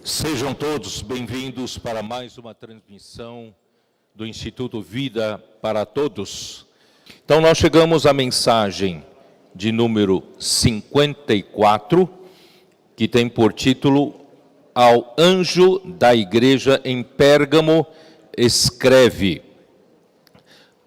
Sejam todos bem-vindos para mais uma transmissão do Instituto Vida para Todos. Então, nós chegamos à mensagem de número 54, que tem por título: Ao anjo da igreja em Pérgamo escreve.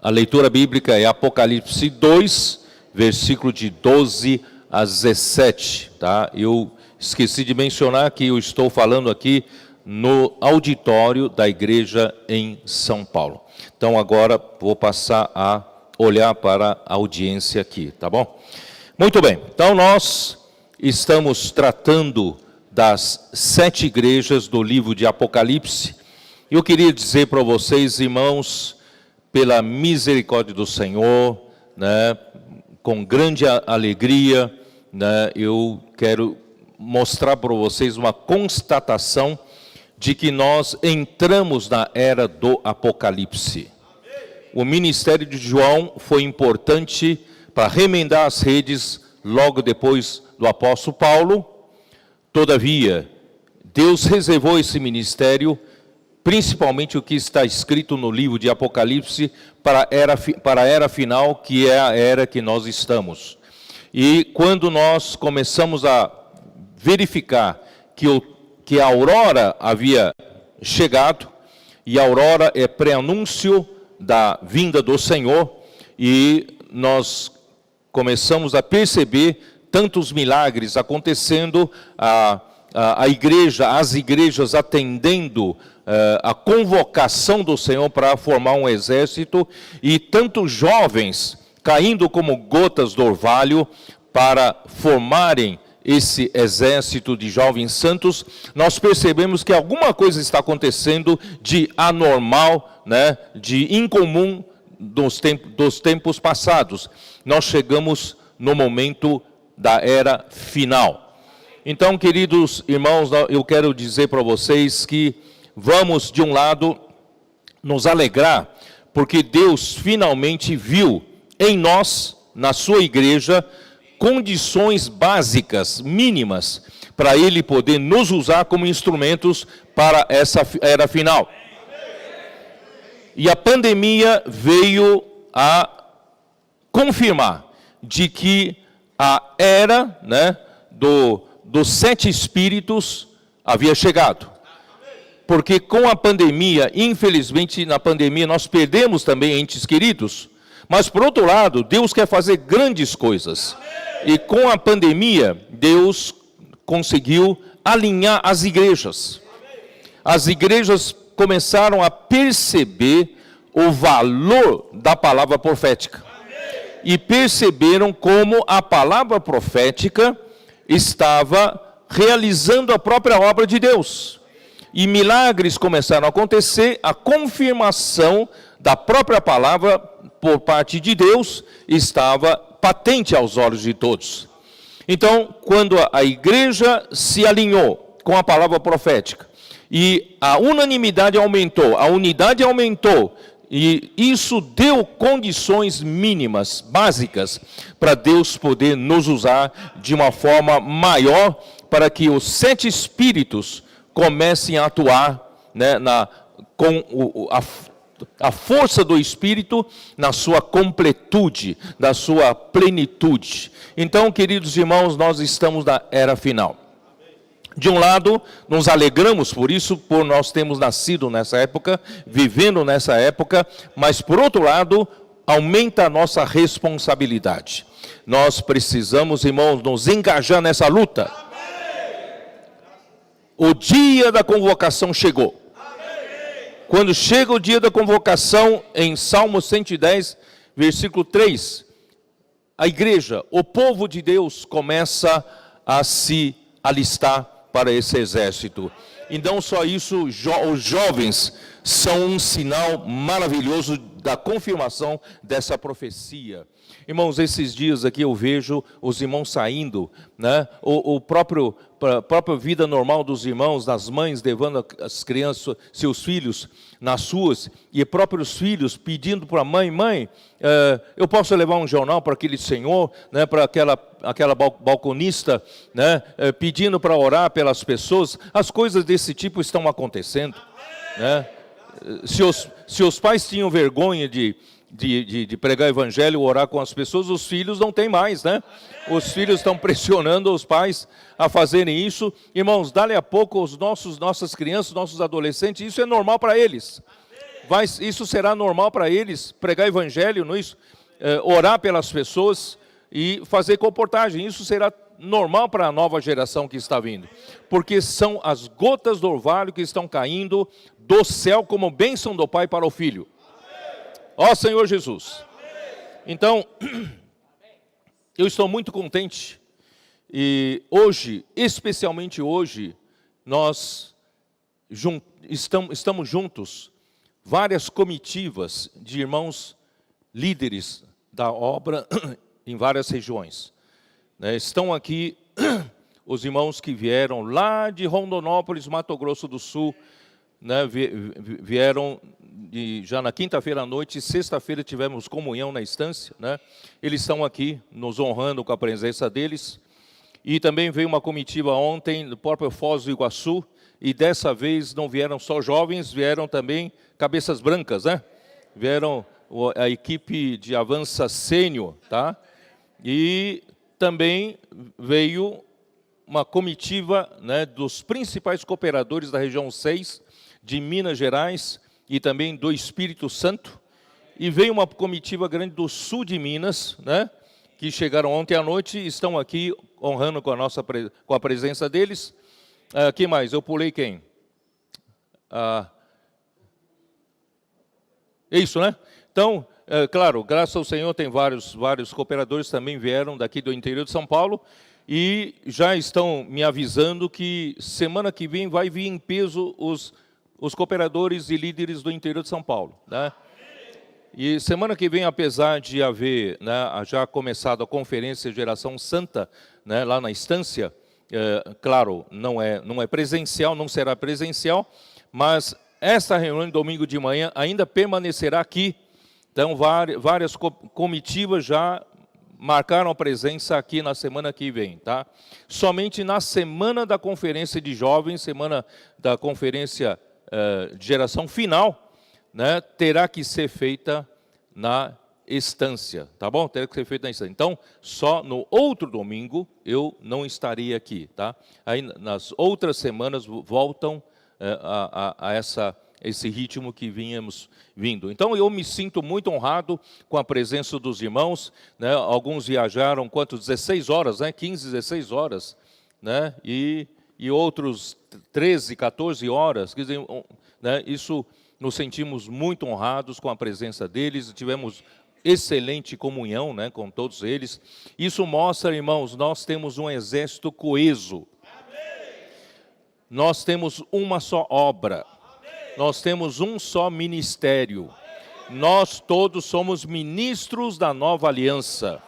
A leitura bíblica é Apocalipse 2, versículo de 12 a 17, tá? Eu esqueci de mencionar que eu estou falando aqui no auditório da igreja em São Paulo. Então agora vou passar a olhar para a audiência aqui, tá bom? Muito bem, então nós estamos tratando das 7 igrejas do livro de Apocalipse. Eu queria dizer para vocês, irmãos, pela misericórdia do Senhor, né, com grande alegria, né, eu quero mostrar para vocês uma constatação de que nós entramos na era do Apocalipse. O ministério de João foi importante para remendar as redes logo depois do apóstolo Paulo. Todavia, Deus reservou esse ministério, principalmente o que está escrito no livro de Apocalipse, para a era final, que é a era que nós estamos. E quando nós começamos a verificar que a aurora havia chegado, e a aurora é pré-anúncio da vinda do Senhor, e nós começamos a perceber tantos milagres acontecendo, as igrejas atendendo a convocação do Senhor para formar um exército, e tantos jovens caindo como gotas do orvalho para formarem esse exército de jovens santos. Nós percebemos que alguma coisa está acontecendo de anormal, né, de incomum dos tempos passados. Nós chegamos no momento da era final. Então, queridos irmãos, eu quero dizer para vocês que vamos, de um lado, nos alegrar, porque Deus finalmente viu em nós, na sua igreja, condições básicas, mínimas, para Ele poder nos usar como instrumentos para essa era final. E a pandemia veio a confirmar de que a era, né, dos 7 espíritos havia chegado. Porque com a pandemia, infelizmente na pandemia nós perdemos também entes queridos, mas por outro lado, Deus quer fazer grandes coisas. E com a pandemia, Deus conseguiu alinhar as igrejas. As igrejas começaram a perceber o valor da palavra profética. E perceberam como a palavra profética estava realizando a própria obra de Deus. E milagres começaram a acontecer, a confirmação da própria palavra por parte de Deus estava patente aos olhos de todos. Então, quando a igreja se alinhou com a palavra profética, e a unanimidade aumentou, a unidade aumentou, e isso deu condições mínimas, básicas, para Deus poder nos usar de uma forma maior, para que os 7 espíritos comecem a atuar, né, com a força do Espírito na sua completude, na sua plenitude. Então, queridos irmãos, nós estamos na era final. De um lado, nos alegramos por isso, por nós termos nascido nessa época, vivendo nessa época, mas por outro lado, aumenta a nossa responsabilidade. Nós precisamos, irmãos, nos engajar nessa luta. O dia da convocação chegou. Quando chega o dia da convocação, em Salmo 110, versículo 3, a igreja, o povo de Deus, começa a se alistar para esse exército. E não só isso, os jovens são um sinal maravilhoso da confirmação dessa profecia. Irmãos, esses dias aqui eu vejo os irmãos saindo, né? A própria vida normal dos irmãos, das mães levando as crianças, seus filhos nas ruas, e próprios filhos pedindo para a mãe, eu posso levar um jornal para aquele senhor, né? Para aquela balconista, né? Pedindo para orar pelas pessoas. As coisas desse tipo estão acontecendo, né? Se os pais tinham vergonha de pregar evangelho, orar com as pessoas, os filhos não têm mais, né? Os filhos estão pressionando os pais a fazerem isso. Irmãos, dali a pouco nossas crianças, nossos adolescentes, isso é normal para eles. Isso será normal para eles, pregar evangelho, não é isso? Orar pelas pessoas e fazer comportagem. Isso será normal para a nova geração que está vindo. Porque são as gotas do orvalho que estão caindo do céu como bênção do Pai para o Filho. Ó Senhor Jesus. Então, eu estou muito contente. E hoje, especialmente hoje, nós estamos juntos, várias comitivas de irmãos líderes da obra em várias regiões. Estão aqui os irmãos que vieram lá de Rondonópolis, Mato Grosso do Sul, né, vieram já na quinta-feira à noite, sexta-feira tivemos comunhão na estância, né? Eles estão aqui nos honrando com a presença deles. E também veio uma comitiva ontem do próprio Foz do Iguaçu, e dessa vez não vieram só jovens, vieram também cabeças brancas, né? Vieram a equipe de avança sênior, tá? E também veio uma comitiva, né, dos principais cooperadores da região 6, de Minas Gerais e também do Espírito Santo. E veio uma comitiva grande do sul de Minas, né, que chegaram ontem à noite e estão aqui honrando com a presença deles. Quem mais? Eu pulei quem? Isso, né? Então, claro, graças ao Senhor, tem vários cooperadores também vieram daqui do interior de São Paulo e já estão me avisando que semana que vem vai vir em peso os cooperadores e líderes do interior de São Paulo, né? E semana que vem, apesar de haver, né, já começado a conferência Geração Santa, né, lá na estância, claro, não é presencial, não será presencial, mas essa reunião de domingo de manhã ainda permanecerá aqui. Então, várias comitivas já marcaram a presença aqui na semana que vem, tá? Somente na semana da conferência de jovens, semana da conferência de geração final, né, terá que ser feita na estância, tá bom? Terá que ser feita na estância. Então, só no outro domingo eu não estaria aqui, tá? Aí nas outras semanas voltam a esse ritmo que vínhamos vindo. Então, eu me sinto muito honrado com a presença dos irmãos, né? Alguns viajaram, 16 horas, né? 15, 16 horas, né? E outros 13, 14 horas, quer dizer, né? Isso, nos sentimos muito honrados com a presença deles, tivemos excelente comunhão, né, com todos eles. Isso mostra, irmãos, nós temos um exército coeso. Nós temos uma só obra. Nós temos um só ministério. Nós todos somos ministros da nova aliança.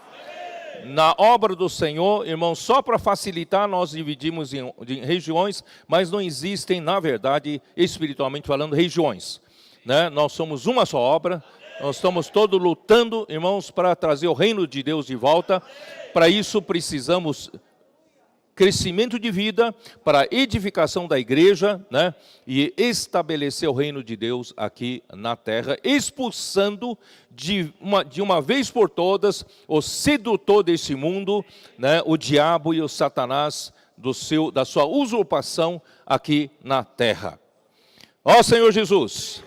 Na obra do Senhor, irmãos, só para facilitar, nós dividimos em regiões, mas não existem, na verdade, espiritualmente falando, regiões, né? Nós somos uma só obra, nós estamos todos lutando, irmãos, para trazer o reino de Deus de volta. Para isso precisamos crescimento de vida, para edificação da igreja, né? E estabelecer o reino de Deus aqui na terra, expulsando de uma vez por todas o sedutor desse mundo, né? O diabo e o Satanás da sua usurpação aqui na terra. Ó Senhor Jesus!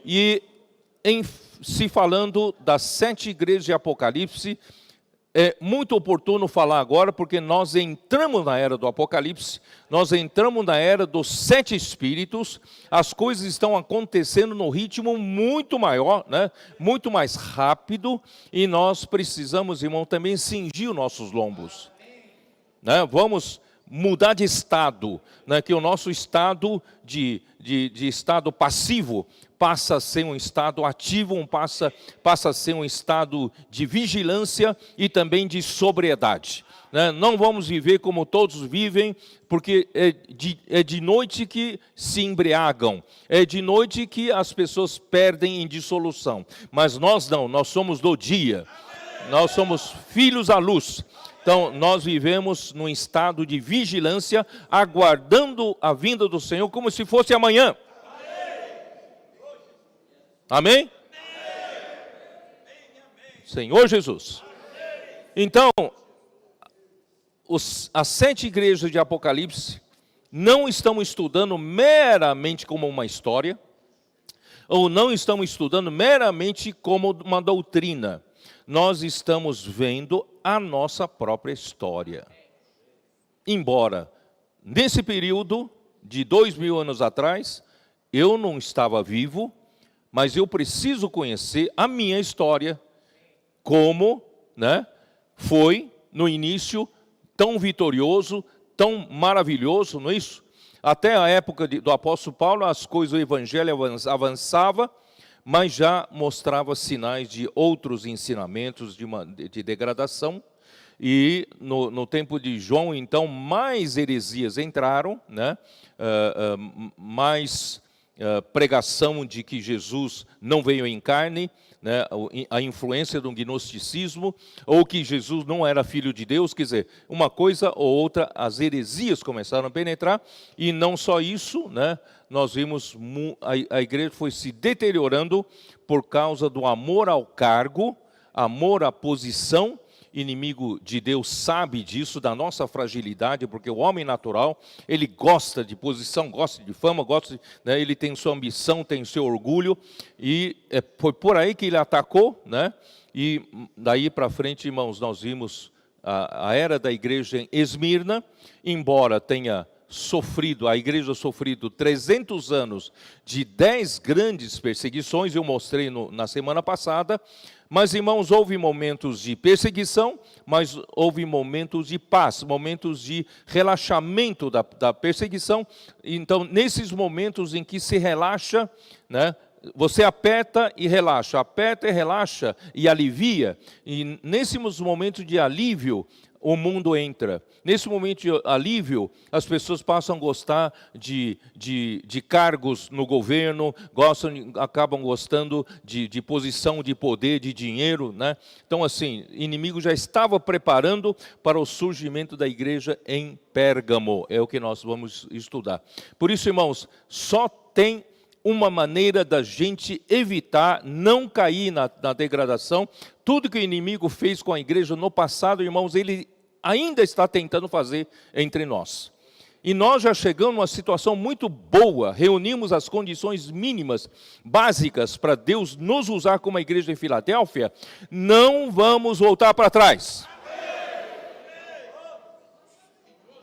E se falando das 7 igrejas de Apocalipse, é muito oportuno falar agora, porque nós entramos na era do Apocalipse, nós entramos na era dos 7 Espíritos, as coisas estão acontecendo num ritmo muito maior, né? Muito mais rápido, e nós precisamos, irmão, também cingir os nossos lombos, né? Vamos mudar de estado, né? Que o nosso estado de estado passivo passa a ser um estado ativo, passa a ser um estado de vigilância e também de sobriedade. Né? Não vamos viver como todos vivem, porque é de noite que se embriagam, é de noite que as pessoas perdem em dissolução. Mas nós não, nós somos do dia, nós somos filhos à luz. Então, nós vivemos num estado de vigilância, aguardando a vinda do Senhor como se fosse amanhã. Amém? Senhor Jesus. Então, as 7 igrejas de Apocalipse não estão estudando meramente como uma história, ou não estão estudando meramente como uma doutrina. Nós estamos vendo a nossa própria história. Embora, nesse período de 2000 anos atrás, eu não estava vivo, mas eu preciso conhecer a minha história, como, né, foi no início tão vitorioso, tão maravilhoso, não é isso? Até a época do apóstolo Paulo, as coisas do evangelho avançava, mas já mostrava sinais de outros ensinamentos de degradação. E no tempo de João, então, mais heresias entraram, né? Mais pregação de que Jesus não veio em carne, né? A influência do gnosticismo, ou que Jesus não era filho de Deus, quer dizer, uma coisa ou outra, as heresias começaram a penetrar, e não só isso, né? Nós vimos a igreja foi se deteriorando por causa do amor ao cargo, amor à posição. Inimigo de Deus sabe disso, da nossa fragilidade, porque o homem natural, ele gosta de posição, gosta de fama, né, ele tem sua ambição, tem seu orgulho, e foi por aí que ele atacou, né? E daí para frente, irmãos, nós vimos a era da igreja em Esmirna, embora tenha a igreja sofrido 300 anos de 10 grandes perseguições, eu mostrei na semana passada. Mas, irmãos, houve momentos de perseguição, mas houve momentos de paz, momentos de relaxamento da perseguição. Então, nesses momentos em que se relaxa, né, você aperta e relaxa e alivia. E nesses momentos de alívio, o mundo entra. Nesse momento de alívio, as pessoas passam a gostar de cargos no governo, acabam gostando de posição de poder, de dinheiro, né? Então, assim, o inimigo já estava preparando para o surgimento da igreja em Pérgamo. É o que nós vamos estudar. Por isso, irmãos, só tem uma maneira da gente evitar, não cair na degradação. Tudo que o inimigo fez com a igreja no passado, irmãos, ele ainda está tentando fazer entre nós. E nós já chegamos numa situação muito boa, reunimos as condições mínimas, básicas, para Deus nos usar como a igreja de Filadélfia. Não vamos voltar para trás.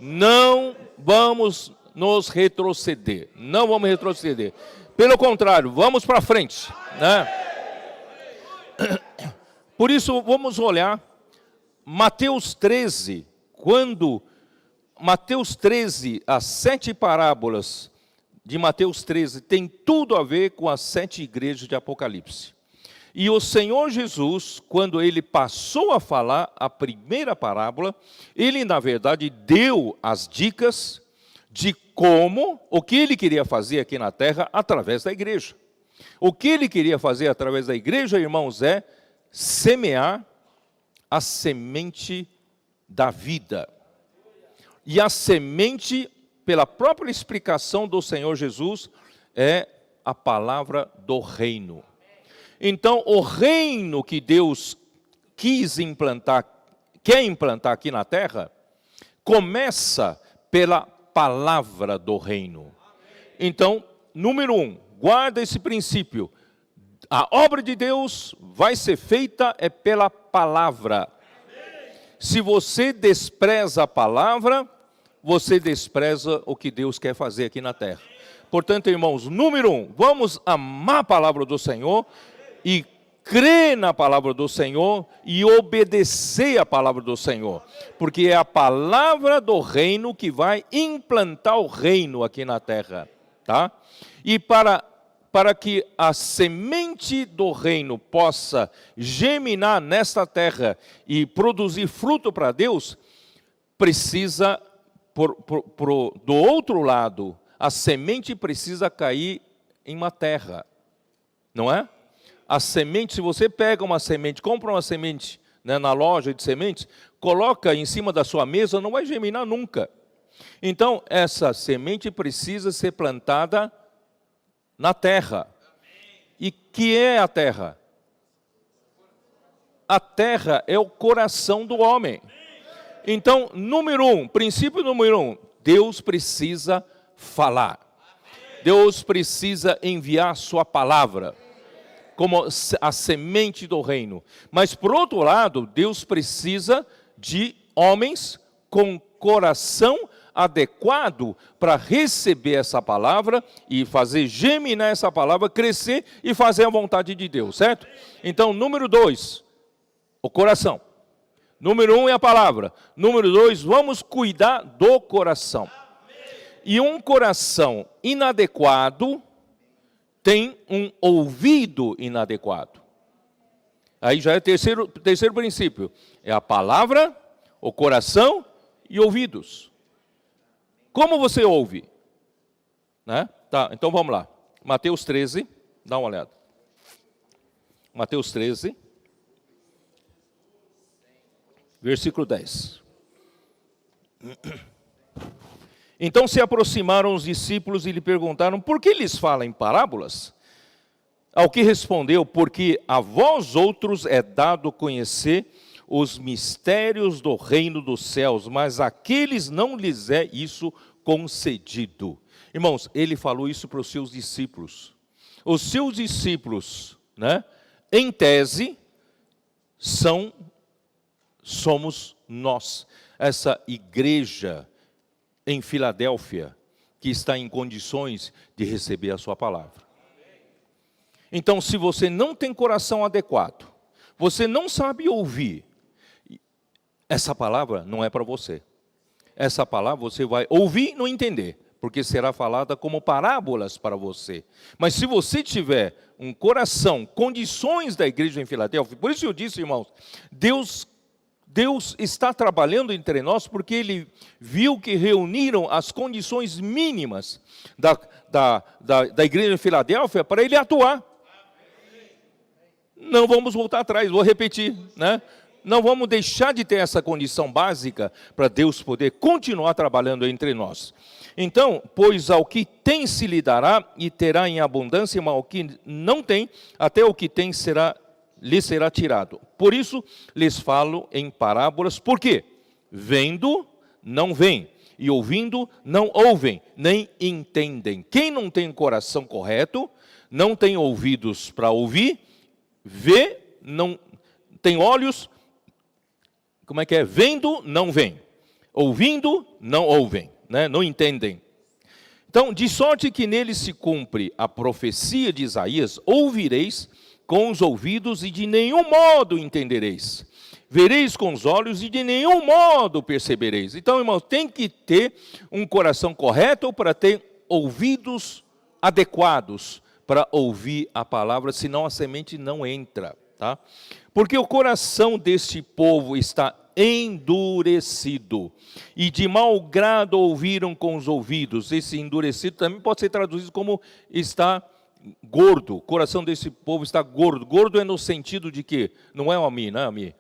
Não vamos nos retroceder. Não vamos retroceder. Pelo contrário, vamos para frente, né? Por isso, vamos olhar Mateus 13, Mateus 13, as 7 parábolas de Mateus 13, tem tudo a ver com as 7 igrejas de Apocalipse. E o Senhor Jesus, quando ele passou a falar a primeira parábola, ele, na verdade, deu as dicas de o que ele queria fazer aqui na terra através da igreja. O que ele queria fazer através da igreja, irmãos, é semear a semente da vida. E a semente, pela própria explicação do Senhor Jesus, é a palavra do reino. Então, o reino que Deus quer implantar aqui na terra, começa pela palavra do reino. Então, número 1, guarda esse princípio. A obra de Deus vai ser feita pela palavra. Se você despreza a palavra, você despreza o que Deus quer fazer aqui na terra. Portanto, irmãos, número 1, vamos amar a palavra do Senhor e crer na palavra do Senhor e obedecer a palavra do Senhor, porque é a palavra do reino que vai implantar o reino aqui na terra, tá? E para que a semente do reino possa germinar nesta terra e produzir fruto para Deus, precisa, do outro lado, a semente precisa cair em uma terra, não é? A semente, se você pega uma semente, compra uma semente, né, na loja de sementes, coloca em cima da sua mesa, não vai germinar nunca. Então, essa semente precisa ser plantada na terra. E que é a terra? A terra é o coração do homem. Então, princípio número 1, Deus precisa falar. Deus precisa enviar sua palavra como a semente do reino. Mas, por outro lado, Deus precisa de homens com coração adequado para receber essa palavra e fazer germinar essa palavra, crescer e fazer a vontade de Deus, certo? Então, número 2, o coração. Número 1 é a palavra. Número 2, vamos cuidar do coração. E um coração inadequado tem um ouvido inadequado. Aí já é terceiro princípio. É a palavra, o coração e ouvidos. Como você ouve? Né? Tá, então vamos lá. Mateus 13, dá uma olhada. Mateus 13, versículo 10. Então se aproximaram os discípulos e lhe perguntaram: por que lhes fala em parábolas? Ao que respondeu: porque a vós outros é dado conhecer os mistérios do reino dos céus, mas àqueles não lhes é isso concedido. Irmãos, ele falou isso para os seus discípulos. Os seus discípulos, né, em tese, somos nós, essa igreja em Filadélfia, que está em condições de receber a sua palavra. Então, se você não tem coração adequado, você não sabe ouvir, essa palavra não é para você. Essa palavra você vai ouvir e não entender, porque será falada como parábolas para você. Mas se você tiver um coração, condições da igreja em Filadélfia, por isso eu disse, irmãos, Deus está trabalhando entre nós porque Ele viu que reuniram as condições mínimas da igreja de Filadélfia para Ele atuar. Não vamos voltar atrás, vou repetir, né? Não vamos deixar de ter essa condição básica para Deus poder continuar trabalhando entre nós. Então, pois ao que tem se lhe dará e terá em abundância, mas ao que não tem, até o que tem lhe será tirado. Por isso, lhes falo em parábolas, porque vendo, não veem, e ouvindo, não ouvem, nem entendem. Quem não tem coração correto, não tem ouvidos para ouvir, vê, não tem olhos, vendo, não veem, ouvindo, não ouvem, né? Não entendem. Então, de sorte que nele se cumpre a profecia de Isaías: ouvireis com os ouvidos e de nenhum modo entendereis. Vereis com os olhos e de nenhum modo percebereis. Então, irmãos, tem que ter um coração correto para ter ouvidos adequados para ouvir a palavra, senão a semente não entra, tá? Porque o coração deste povo está endurecido, e de mau grado ouviram com os ouvidos. Esse endurecido também pode ser traduzido como está gordo. O coração desse povo está gordo. Gordo é no sentido de que, não é a mim, não é a mim.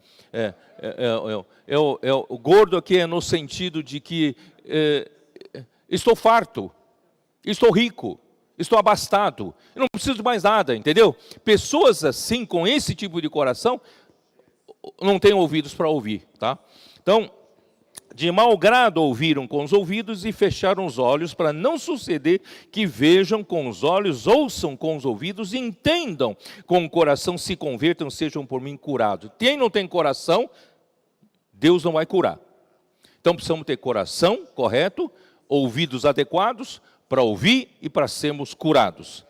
O gordo aqui é no sentido de que estou farto, estou rico, estou abastado, eu não preciso de mais nada, entendeu? Pessoas assim, com esse tipo de coração, não têm ouvidos para ouvir, tá? Então, de mau grado ouviram com os ouvidos e fecharam os olhos, para não suceder que vejam com os olhos, ouçam com os ouvidos, e entendam com o coração, se convertam, sejam por mim curados. Quem não tem coração, Deus não vai curar. Então precisamos ter coração correto, ouvidos adequados para ouvir e para sermos curados.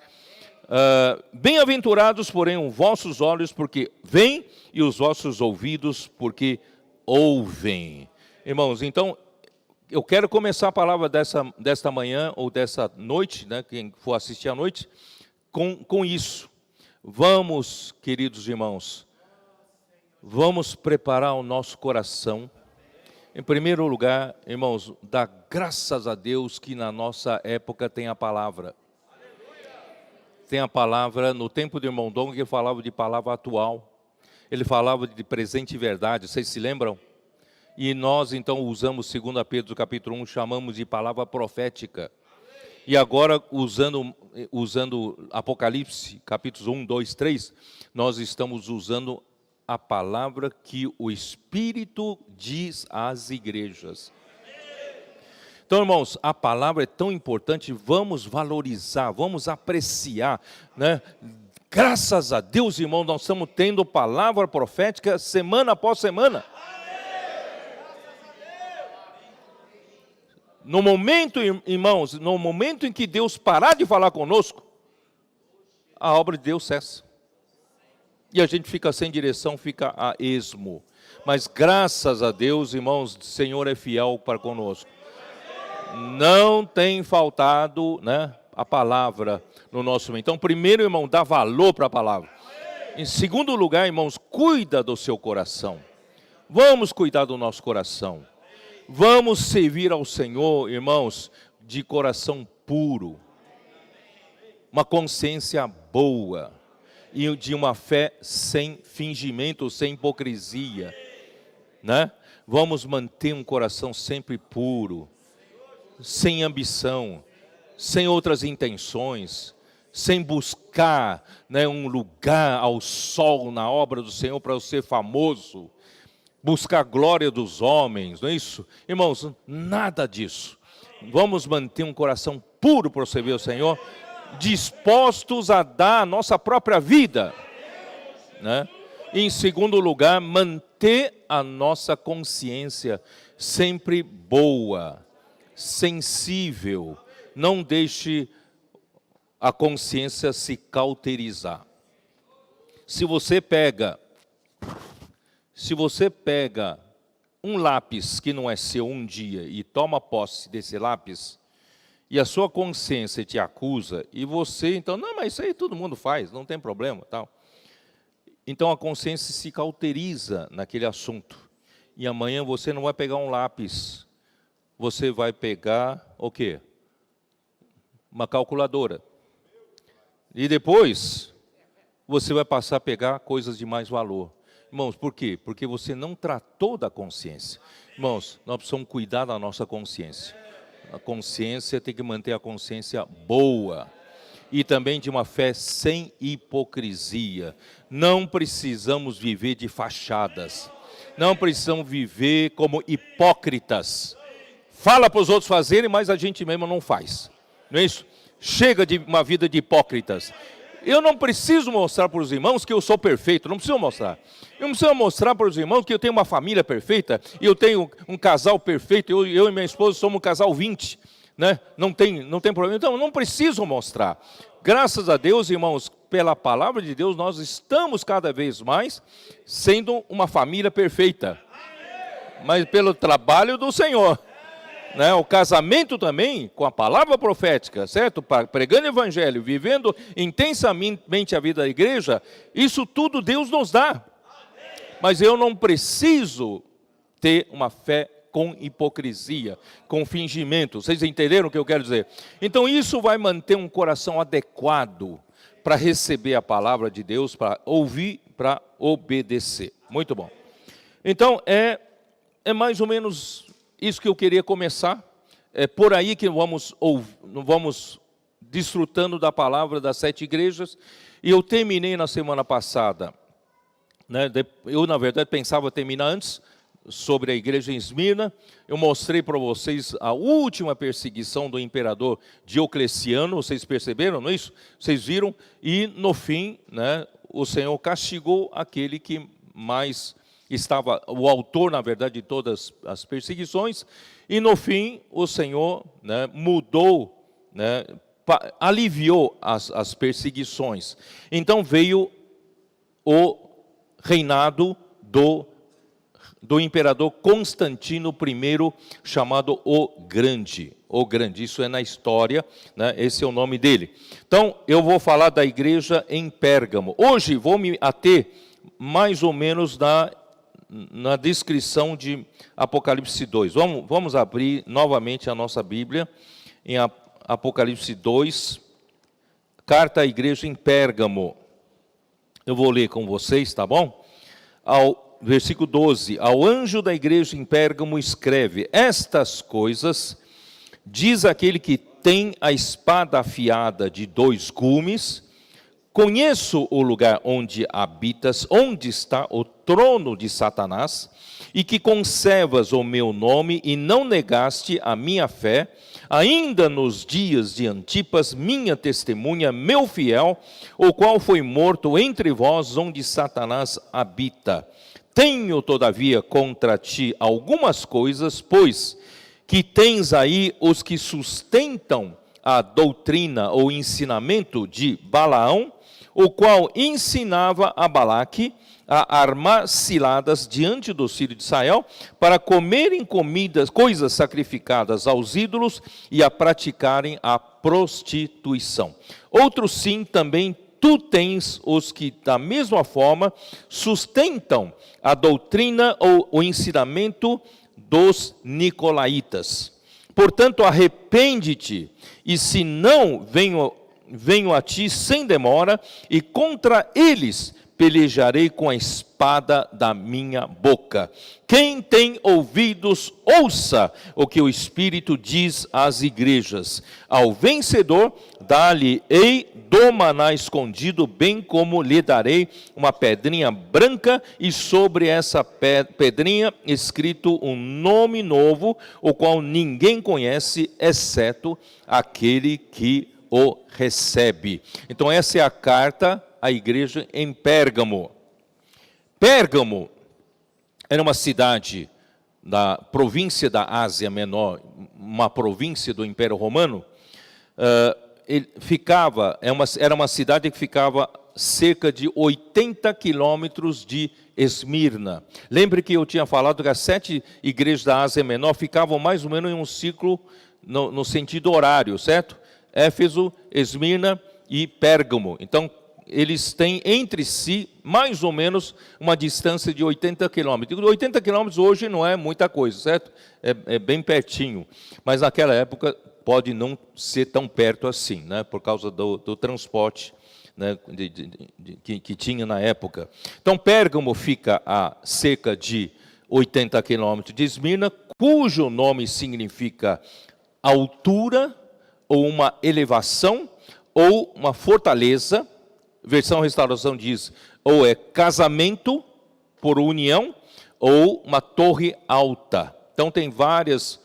Bem-aventurados, porém, os vossos olhos, porque veem, e os vossos ouvidos, porque ouvem. Irmãos, então, eu quero começar a palavra desta manhã, ou dessa noite, né, quem for assistir à noite, com isso. Vamos, queridos irmãos, vamos preparar o nosso coração. Em primeiro lugar, irmãos, dá graças a Deus que na nossa época tem a palavra. Tem a palavra, no tempo do irmão Dong, ele falava de palavra atual. Ele falava de presente e verdade, vocês se lembram? E nós, então, usamos 2 Pedro, capítulo 1, chamamos de palavra profética. E agora, usando Apocalipse, capítulos 1, 2, 3, nós estamos usando a palavra que o Espírito diz às igrejas. Então, irmãos, a palavra é tão importante, vamos valorizar, vamos apreciar, né? Graças a Deus, irmãos, nós estamos tendo palavra profética semana após semana. No momento, irmãos, no momento em que Deus parar de falar conosco, a obra de Deus cessa. E a gente fica sem direção, fica a esmo. Mas graças a Deus, irmãos, o Senhor é fiel para conosco. Não tem faltado, né, a palavra no nosso meio. Então, primeiro, irmão, dá valor para a palavra. Em segundo lugar, irmãos, cuida do seu coração. Vamos cuidar do nosso coração. Vamos servir ao Senhor, irmãos, de coração puro. Uma consciência boa. E de uma fé sem fingimento, sem hipocrisia. Né? Vamos manter um coração sempre puro. Sem ambição, sem outras intenções, sem buscar, né, um lugar ao sol na obra do Senhor para eu ser famoso, buscar a glória dos homens, não é isso? Irmãos, nada disso. Vamos manter um coração puro para servir ao Senhor, dispostos a dar a nossa própria vida, né? E, em segundo lugar, manter a nossa consciência sempre boa, sensível, não deixe a consciência se cauterizar. Se você pega um lápis que não é seu um dia e toma posse desse lápis, e a sua consciência te acusa, e você, então, não, mas isso aí todo mundo faz, não tem problema, tal. Então a consciência se cauteriza naquele assunto, e amanhã você não vai pegar um lápis, você vai pegar o quê? Uma calculadora. E depois, você vai passar a pegar coisas de mais valor. Irmãos, por quê? Porque você não tratou da consciência. Irmãos, nós precisamos cuidar da nossa consciência. A consciência tem que manter a consciência boa. E também de uma fé sem hipocrisia. Não precisamos viver de fachadas. Não precisamos viver como hipócritas. Fala para os outros fazerem, mas a gente mesmo não faz. Não é isso? Chega de uma vida de hipócritas. Eu não preciso mostrar para os irmãos que eu sou perfeito, não preciso mostrar. Eu não preciso mostrar para os irmãos que eu tenho uma família perfeita, e eu tenho um casal perfeito, eu e minha esposa somos um casal 20, né? Não tem problema. Então, eu não preciso mostrar. Graças a Deus, irmãos, pela palavra de Deus, nós estamos cada vez mais sendo uma família perfeita. Mas pelo trabalho do Senhor. Né, o casamento também, com a palavra profética, certo? Pregando o evangelho, vivendo intensamente a vida da igreja, isso tudo Deus nos dá. Mas eu não preciso ter uma fé com hipocrisia, com fingimento. Vocês entenderam o que eu quero dizer? Então isso vai manter um coração adequado para receber a palavra de Deus, para ouvir, para obedecer. Muito bom. Então é mais ou menos isso que eu queria começar. É por aí que vamos desfrutando da palavra das 7 igrejas. E eu terminei na semana passada, né, eu na verdade pensava terminar antes, sobre a igreja em Esmirna. Eu mostrei para vocês a última perseguição do imperador Diocleciano, vocês perceberam, não é isso? Vocês viram? E no fim, né, o Senhor castigou aquele que mais estava, o autor, na verdade, de todas as perseguições, e no fim o Senhor, né, mudou, né, aliviou as perseguições. Então veio o reinado do imperador Constantino I, chamado o Grande. O Grande, isso é na história, né? Esse é o nome dele. Então, eu vou falar da igreja em Pérgamo. Hoje vou me ater mais ou menos na descrição de Apocalipse 2. Vamos abrir novamente a nossa Bíblia em Apocalipse 2, carta à igreja em Pérgamo. Eu vou ler com vocês, tá bom? Versículo 12. Ao anjo da igreja em Pérgamo escreve: estas coisas diz aquele que tem a espada afiada de 2 gumes. Conheço o lugar onde habitas, onde está o trono de Satanás, e que conservas o meu nome e não negaste a minha fé, ainda nos dias de Antipas, minha testemunha, meu fiel, o qual foi morto entre vós, onde Satanás habita. Tenho, todavia, contra ti algumas coisas, pois que tens aí os que sustentam a doutrina ou ensinamento de Balaão, o qual ensinava a Balaque a armar ciladas diante dos filhos de Israel, para comerem coisas sacrificadas aos ídolos e a praticarem a prostituição. Outros sim, também tu tens os que da mesma forma sustentam a doutrina ou o ensinamento dos nicolaítas. Portanto, arrepende-te, e se não, venho a ti sem demora, e contra eles pelejarei com a espada da minha boca. Quem tem ouvidos, ouça o que o Espírito diz às igrejas. Ao vencedor, dá-lhe-ei do maná escondido, bem como lhe darei uma pedrinha branca, e sobre essa pedrinha escrito um nome novo, o qual ninguém conhece, exceto aquele que o recebe. Então essa é a carta à igreja em Pérgamo. Pérgamo era uma cidade da província da Ásia Menor, uma província do Império Romano. Era uma cidade que ficava cerca de 80 quilômetros de Esmirna. Lembre que eu tinha falado que as 7 igrejas da Ásia Menor ficavam mais ou menos em um ciclo no sentido horário, certo? Éfeso, Esmirna e Pérgamo. Então, eles têm entre si mais ou menos uma distância de 80 quilômetros. 80 quilômetros hoje não é muita coisa, certo? É bem pertinho. Mas naquela época pode não ser tão perto assim, né? Por causa do transporte, né, que tinha na época. Então, Pérgamo fica a cerca de 80 quilômetros de Esmirna, cujo nome significa altura, ou uma elevação, ou uma fortaleza. Versão Restauração diz, ou é casamento por união, ou uma torre alta. Então tem vários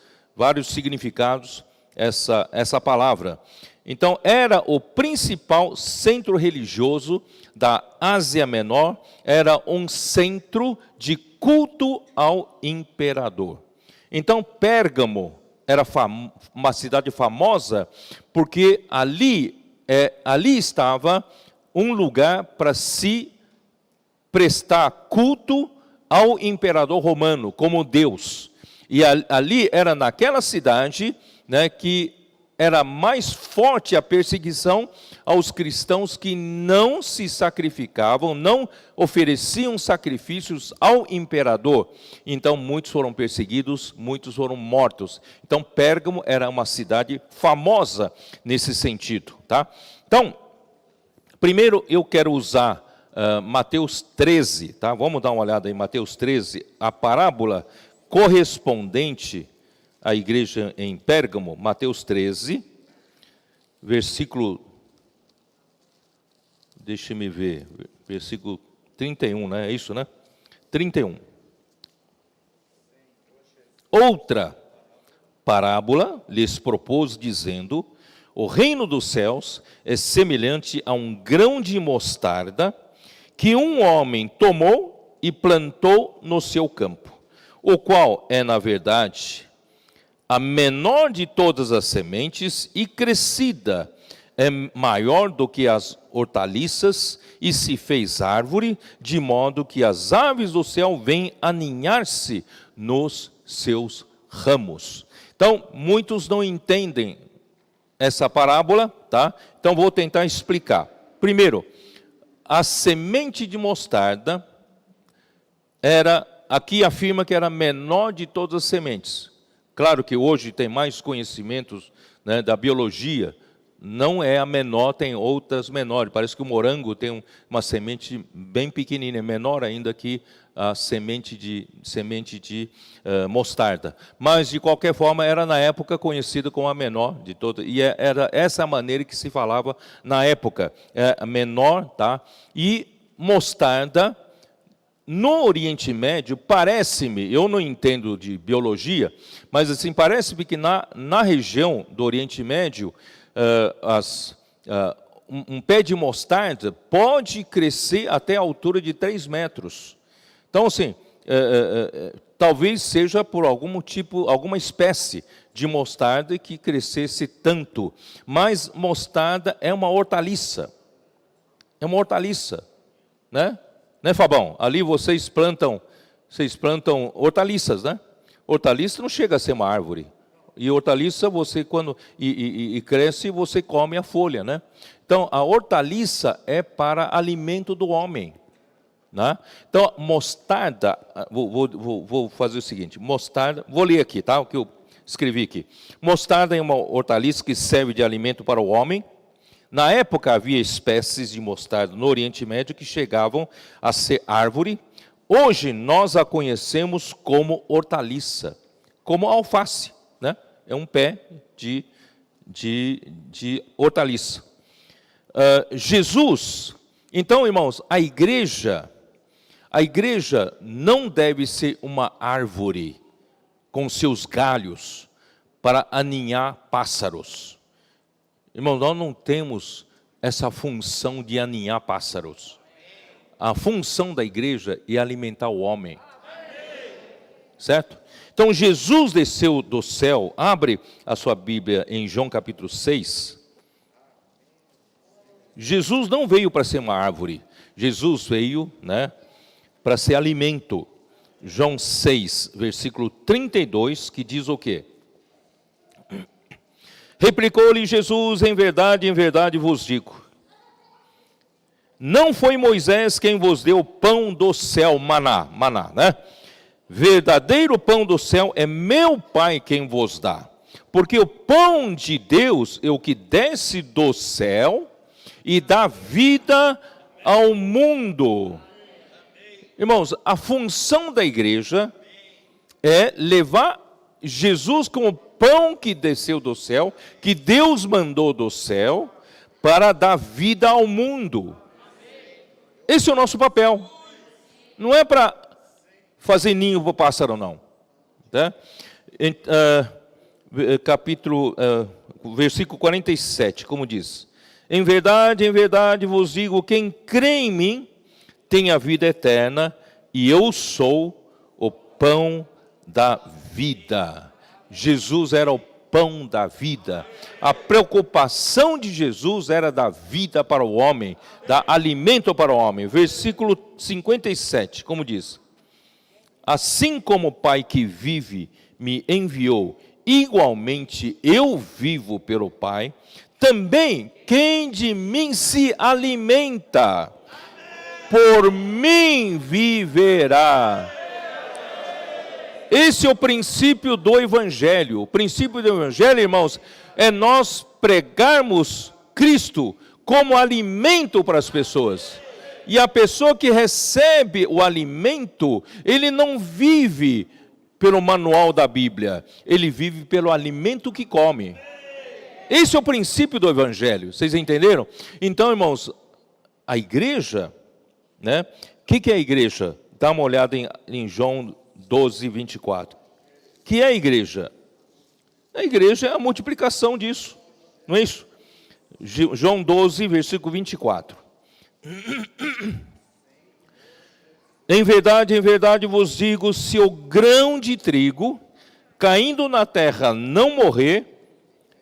significados essa palavra. Então era o principal centro religioso da Ásia Menor, era um centro de culto ao imperador. Então Pérgamo era uma cidade famosa, porque ali estava um lugar para se prestar culto ao imperador romano, como Deus. E ali era naquela cidade, né, que era mais forte a perseguição aos cristãos que não se sacrificavam, não ofereciam sacrifícios ao imperador. Então muitos foram perseguidos, muitos foram mortos. Então Pérgamo era uma cidade famosa nesse sentido, tá? Então, primeiro eu quero usar Mateus 13, tá? Vamos dar uma olhada em Mateus 13, a parábola correspondente à igreja em Pérgamo, Mateus 13, versículo, deixe-me ver, versículo 31, né? É isso, né? 31. Outra parábola lhes propôs, dizendo: o reino dos céus é semelhante a um grão de mostarda que um homem tomou e plantou no seu campo, o qual é, na verdade, a menor de todas as sementes, e crescida, é maior do que as hortaliças e se fez árvore, de modo que as aves do céu vêm aninhar-se nos seus ramos. Então, muitos não entendem essa parábola, tá? Então, vou tentar explicar. Primeiro, a semente de mostarda aqui afirma que era a menor de todas as sementes. Claro que hoje tem mais conhecimentos, né, da biologia. Não é a menor, tem outras menores. Parece que o morango tem uma semente bem pequenina, menor ainda que a semente de mostarda. Mas, de qualquer forma, era na época conhecida como a menor de todas. E era essa a maneira que se falava na época. A menor, tá? E mostarda, no Oriente Médio, parece-me, eu não entendo de biologia, mas assim, parece-me que na região do Oriente Médio, um pé de mostarda pode crescer até a altura de 3 metros. Então, assim, talvez seja por alguma espécie de mostarda que crescesse tanto. Mas mostarda é uma hortaliça. É uma hortaliça, né? Né, Fabão? Ali vocês plantam hortaliças, né? Hortaliça não chega a ser uma árvore. E hortaliça, você quando cresce, você come a folha, né? Então, a hortaliça é para alimento do homem, né? Então, mostarda, vou fazer o seguinte, mostarda, vou ler aqui, tá? O que eu escrevi aqui. Mostarda é uma hortaliça que serve de alimento para o homem. Na época havia espécies de mostarda no Oriente Médio que chegavam a ser árvore. Hoje nós a conhecemos como hortaliça, como alface, né? É um pé de hortaliça. Jesus, então, irmãos, a igreja não deve ser uma árvore com seus galhos para aninhar pássaros. Irmãos, nós não temos essa função de aninhar pássaros. A função da igreja é alimentar o homem. Certo? Então, Jesus desceu do céu. Abre a sua Bíblia em João capítulo 6. Jesus não veio para ser uma árvore. Jesus veio, né, para ser alimento. João 6, versículo 32, que diz o quê? Replicou-lhe Jesus, em verdade vos digo, não foi Moisés quem vos deu o pão do céu, maná, né? Verdadeiro pão do céu é meu Pai quem vos dá. Porque o pão de Deus é o que desce do céu e dá vida ao mundo. Irmãos, a função da igreja é levar Jesus como pão que desceu do céu, que Deus mandou do céu, para dar vida ao mundo. Esse é o nosso papel. Não é para fazer ninho para o pássaro, não. Tá? Versículo 47, como diz: em verdade vos digo, quem crê em mim tem a vida eterna, e eu sou o pão da vida. Jesus era o pão da vida. A preocupação de Jesus era dar vida para o homem, dar alimento para o homem. Versículo 57, como diz: assim como o Pai que vive me enviou, igualmente eu vivo pelo Pai, também quem de mim se alimenta, por mim viverá. Esse é o princípio do Evangelho. O princípio do Evangelho, irmãos, é nós pregarmos Cristo como alimento para as pessoas. E a pessoa que recebe o alimento, ele não vive pelo manual da Bíblia, ele vive pelo alimento que come. Esse é o princípio do Evangelho. Vocês entenderam? Então, irmãos, a igreja, né? O que é a igreja? Dá uma olhada em João 12, 24. Que é a igreja? A igreja é a multiplicação disso, não é isso? João 12, versículo 24. Em verdade vos digo, se o grão de trigo, caindo na terra, não morrer,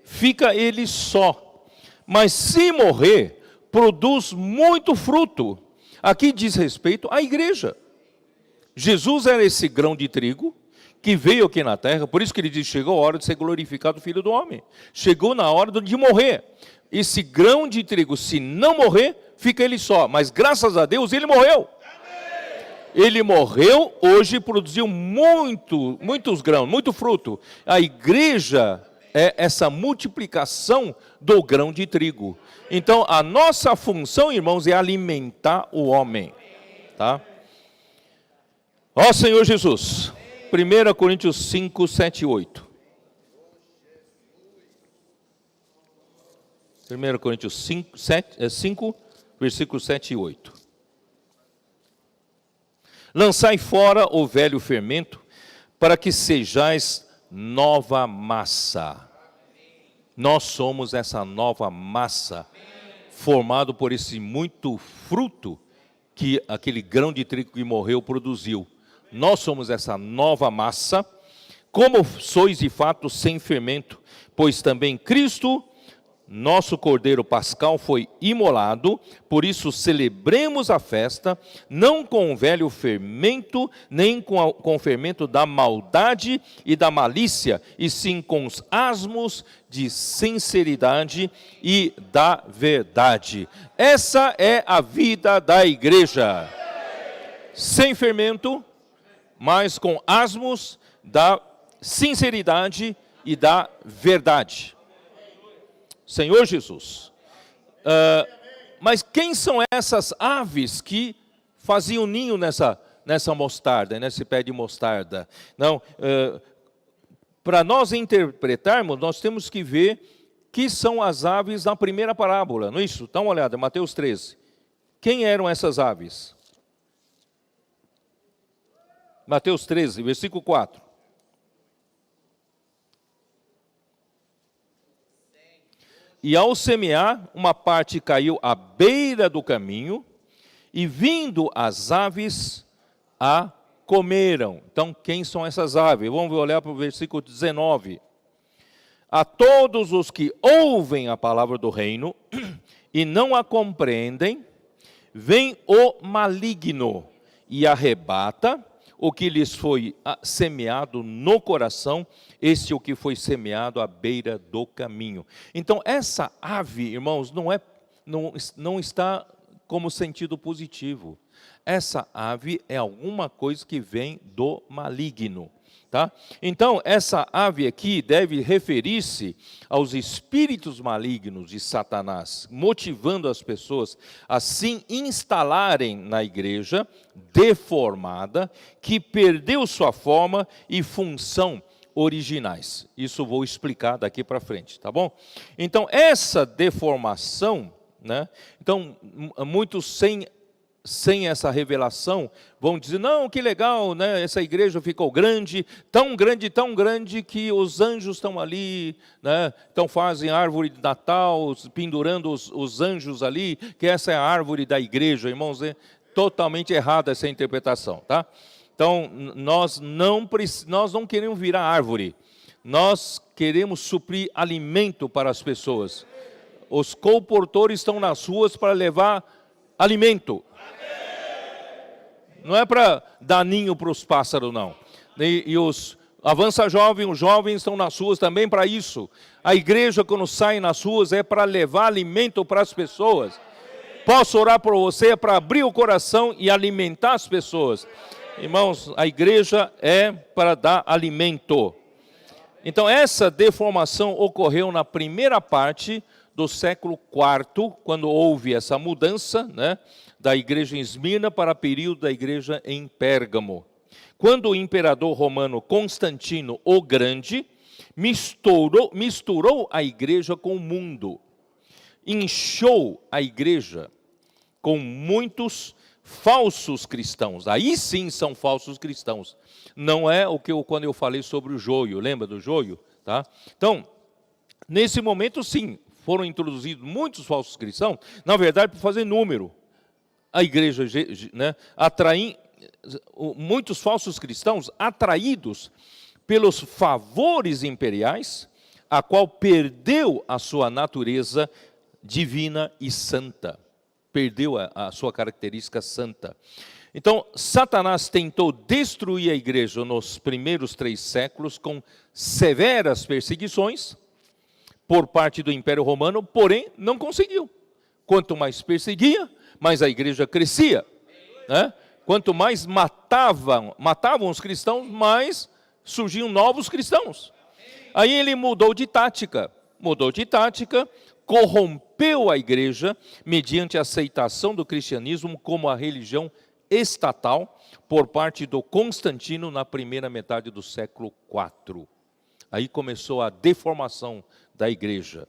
fica ele só. Mas se morrer, produz muito fruto. Aqui diz respeito à igreja. Jesus era esse grão de trigo que veio aqui na terra, por isso que ele diz, chegou a hora de ser glorificado o Filho do Homem. Chegou na hora de morrer. Esse grão de trigo, se não morrer, fica ele só. Mas graças a Deus, ele morreu. Ele morreu, hoje produziu muitos grãos, muito fruto. A igreja é essa multiplicação do grão de trigo. Então, a nossa função, irmãos, é alimentar o homem. Tá? Ó Senhor Jesus, 1 Coríntios 5, 7 e 8. 1 Coríntios 5, versículos 7 e 8. Lançai fora o velho fermento, para que sejais nova massa. Nós somos essa nova massa, formado por esse muito fruto que aquele grão de trigo que morreu produziu. Nós somos essa nova massa, como sois de fato sem fermento, pois também Cristo, nosso Cordeiro Pascal, foi imolado, por isso celebremos a festa, não com o velho fermento, nem com o fermento da maldade e da malícia, e sim com os asmos de sinceridade e da verdade. Essa é a vida da igreja. Sem fermento, mas com asmos da sinceridade e da verdade. Senhor Jesus. Mas quem são essas aves que faziam ninho nessa mostarda, nesse pé de mostarda? Não, para nós interpretarmos, nós temos que ver que são as aves na primeira parábola, não é isso? Dá uma olhada, Mateus 13. Quem eram essas aves? Mateus 13, versículo 4. E ao semear, uma parte caiu à beira do caminho, e vindo as aves, a comeram. Então, quem são essas aves? Vamos olhar para o versículo 19. A todos os que ouvem a palavra do reino, e não a compreendem, vem o maligno, e arrebata o que lhes foi semeado no coração, esse é o que foi semeado à beira do caminho. Então, essa ave, irmãos, não está como sentido positivo. Essa ave é alguma coisa que vem do maligno. Tá? Então, essa ave aqui deve referir-se aos espíritos malignos de Satanás, motivando as pessoas a se instalarem na igreja deformada, que perdeu sua forma e função originais. Isso vou explicar daqui para frente, tá bom? Então, essa deformação, né? Então, muitos sem essa revelação, vão dizer, não, que legal, né? Essa igreja ficou grande, tão grande, que os anjos estão ali, né? Então fazem árvore de Natal, pendurando os anjos ali, que essa é a árvore da igreja, irmãos, é totalmente errada essa interpretação, tá? Então, nós não queremos virar árvore, nós queremos suprir alimento para as pessoas. Os colportores estão nas ruas para levar alimento. Não é para dar ninho para os pássaros, não. E os avança jovem, os jovens estão nas ruas também para isso. A igreja, quando sai nas ruas, é para levar alimento para as pessoas. Posso orar por você, é para abrir o coração e alimentar as pessoas. Irmãos, a igreja é para dar alimento. Então, essa deformação ocorreu na primeira parte do século IV, quando houve essa mudança, né, da igreja em Esmirna para o período da igreja em Pérgamo. Quando o imperador romano Constantino o Grande misturou a igreja com o mundo, inchou a igreja com muitos falsos cristãos. Aí sim são falsos cristãos. Não é quando eu falei sobre o joio, lembra do joio? Tá? Então, nesse momento sim, foram introduzidos muitos falsos cristãos, na verdade para fazer número. A igreja, né, muitos falsos cristãos atraídos pelos favores imperiais, a qual perdeu a sua natureza divina e santa. Perdeu a sua característica santa. Então, Satanás tentou destruir a igreja nos primeiros 3 séculos com severas perseguições por parte do Império Romano, porém não conseguiu. Quanto mais perseguia, mais a igreja crescia, né? Quanto mais matavam os cristãos, mais surgiam novos cristãos. Aí ele mudou de tática, corrompeu a igreja mediante a aceitação do cristianismo como a religião estatal por parte do Constantino na primeira metade do século IV. Aí começou a deformação da igreja.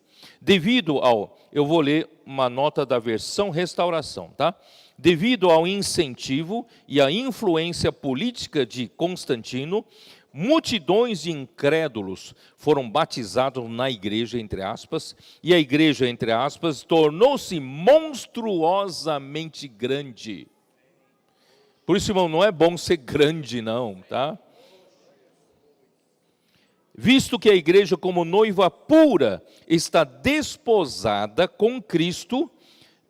Eu vou ler uma nota da versão Restauração, tá? Devido ao incentivo e à influência política de Constantino, multidões de incrédulos foram batizados na igreja, entre aspas, e a igreja, entre aspas, tornou-se monstruosamente grande. Por isso, irmão, não é bom ser grande, não, tá? Visto que a igreja, como noiva pura, está desposada com Cristo,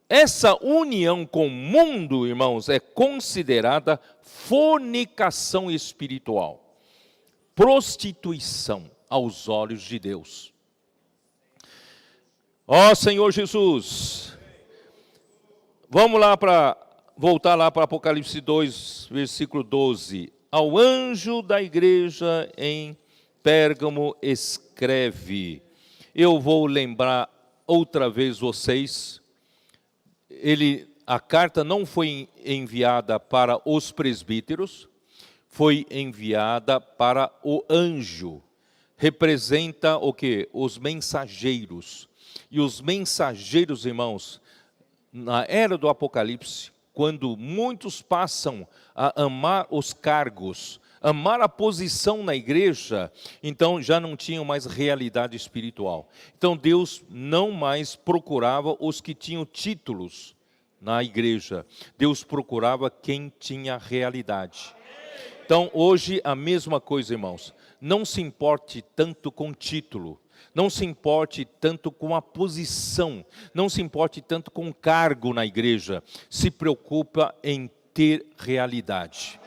essa união com o mundo, irmãos, é considerada fornicação espiritual, prostituição aos olhos de Deus. Ó Senhor Jesus, vamos lá voltar lá para Apocalipse 2, versículo 12. Ao anjo da igreja em Pérgamo escreve. Eu vou lembrar outra vez vocês, a carta não foi enviada para os presbíteros, foi enviada para o anjo. Representa o quê? Os mensageiros. E os mensageiros, irmãos, na era do Apocalipse, quando muitos passam a amar os cargos, amar a posição na igreja, então já não tinham mais realidade espiritual. Então Deus não mais procurava os que tinham títulos na igreja. Deus procurava quem tinha realidade. Então hoje a mesma coisa, irmãos. Não se importe tanto com título. Não se importe tanto com a posição. Não se importe tanto com o cargo na igreja. Se preocupa em ter realidade.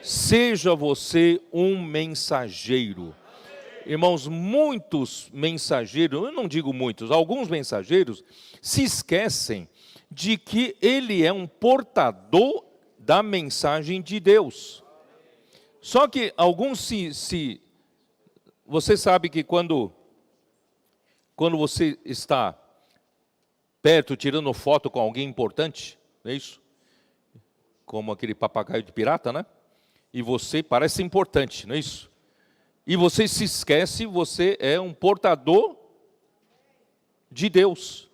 Seja você um mensageiro. Irmãos, muitos mensageiros, eu não digo muitos, alguns mensageiros se esquecem de que ele é um portador da mensagem de Deus. Só que alguns você sabe que quando você está perto tirando foto com alguém importante, não é isso? Como aquele papagaio de pirata, né? E você parece importante, não é isso? E você se esquece, você é um portador de Deus,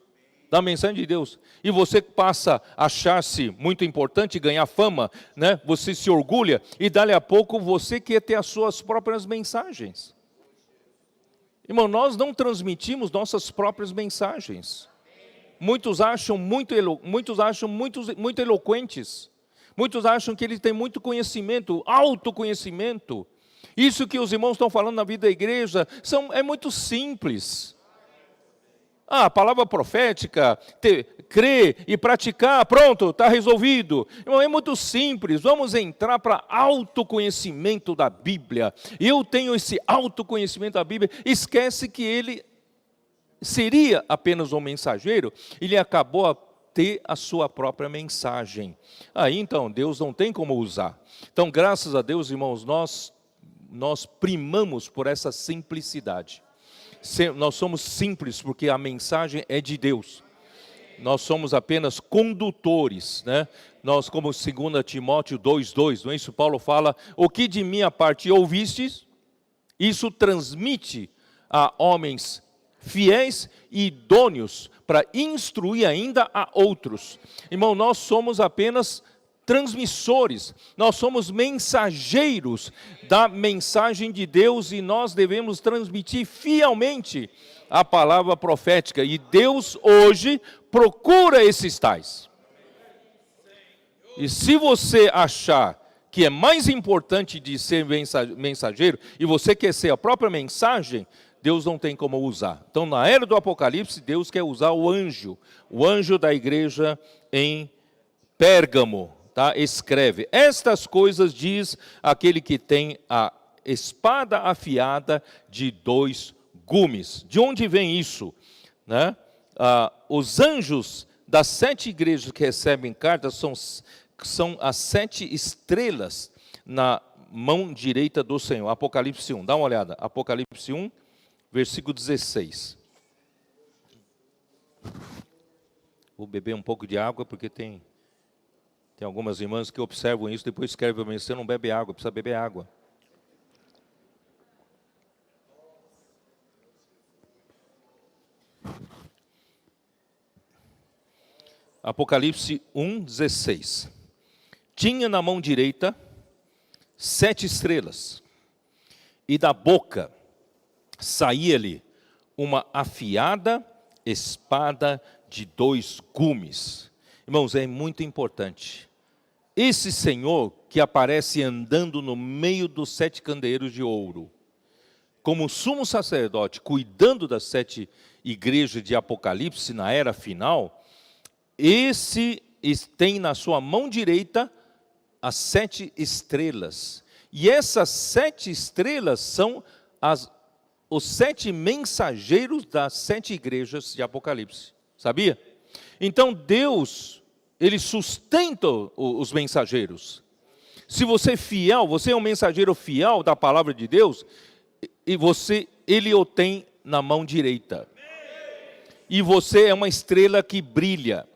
da mensagem de Deus. E você passa a achar-se muito importante, ganhar fama, né? Você se orgulha e dali a pouco você quer ter as suas próprias mensagens. Irmão, nós não transmitimos nossas próprias mensagens. Muitos acham muito eloquentes. Muitos acham que ele tem muito conhecimento, autoconhecimento. Isso que os irmãos estão falando na vida da igreja é muito simples. A palavra profética, crer e praticar, pronto, está resolvido. Irmão, é muito simples. Vamos entrar para autoconhecimento da Bíblia. Eu tenho esse autoconhecimento da Bíblia. Esquece que ele seria apenas um mensageiro. Ele acabou a ter a sua própria mensagem. Aí então, Deus não tem como usar. Então, graças a Deus, irmãos, nós primamos por essa simplicidade. Nós somos simples porque a mensagem é de Deus. Nós somos apenas condutores, né? Nós, como 2 Timóteo 2,2, não é isso? Paulo fala, o que de minha parte ouvistes, isso transmite a homens fiéis e idôneos para instruir ainda a outros. Irmão, nós somos apenas transmissores, nós somos mensageiros da mensagem de Deus e nós devemos transmitir fielmente a palavra profética. E Deus hoje procura esses tais. E se você achar que é mais importante de ser mensageiro e você quer ser a própria mensagem, Deus não tem como usar. Então, na era do Apocalipse, Deus quer usar o anjo da igreja em Pérgamo, tá? Escreve: estas coisas diz aquele que tem a espada afiada de 2 gumes. De onde vem isso? Né? Os anjos das 7 igrejas que recebem cartas são as 7 estrelas na mão direita do Senhor. Apocalipse 1, dá uma olhada. Apocalipse 1, versículo 16. Vou beber um pouco de água, porque tem algumas irmãs que observam isso, depois escrevem: você não bebe água, precisa beber água. Apocalipse 1, 16. Tinha na mão direita 7 estrelas, e da boca saía-lhe uma afiada espada de 2 gumes. Irmãos, é muito importante. Esse Senhor que aparece andando no meio dos 7 candeeiros de ouro, como sumo sacerdote, cuidando das 7 igrejas de Apocalipse na era final, esse tem na sua mão direita as 7 estrelas. E essas 7 estrelas são os 7 mensageiros das 7 igrejas de Apocalipse. Sabia? Então Deus, Ele sustenta os mensageiros. Se você é fiel, você é um mensageiro fiel da palavra de Deus, e Ele o tem na mão direita. E você é uma estrela que brilha.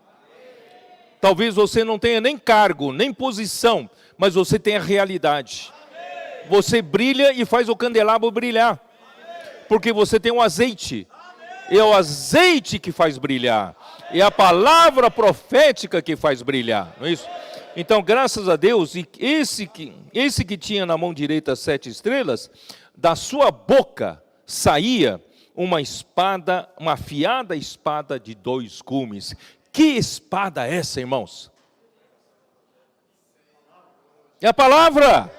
Talvez você não tenha nem cargo, nem posição, mas você tem a realidade. Você brilha e faz o candelabro brilhar. Porque você tem um azeite. É o azeite que faz brilhar. É a palavra profética que faz brilhar. Não é isso? Então, graças a Deus, e esse que tinha na mão direita as 7 estrelas, da sua boca saía uma espada, uma afiada espada de 2 gumes. Que espada é essa, irmãos? É a palavra.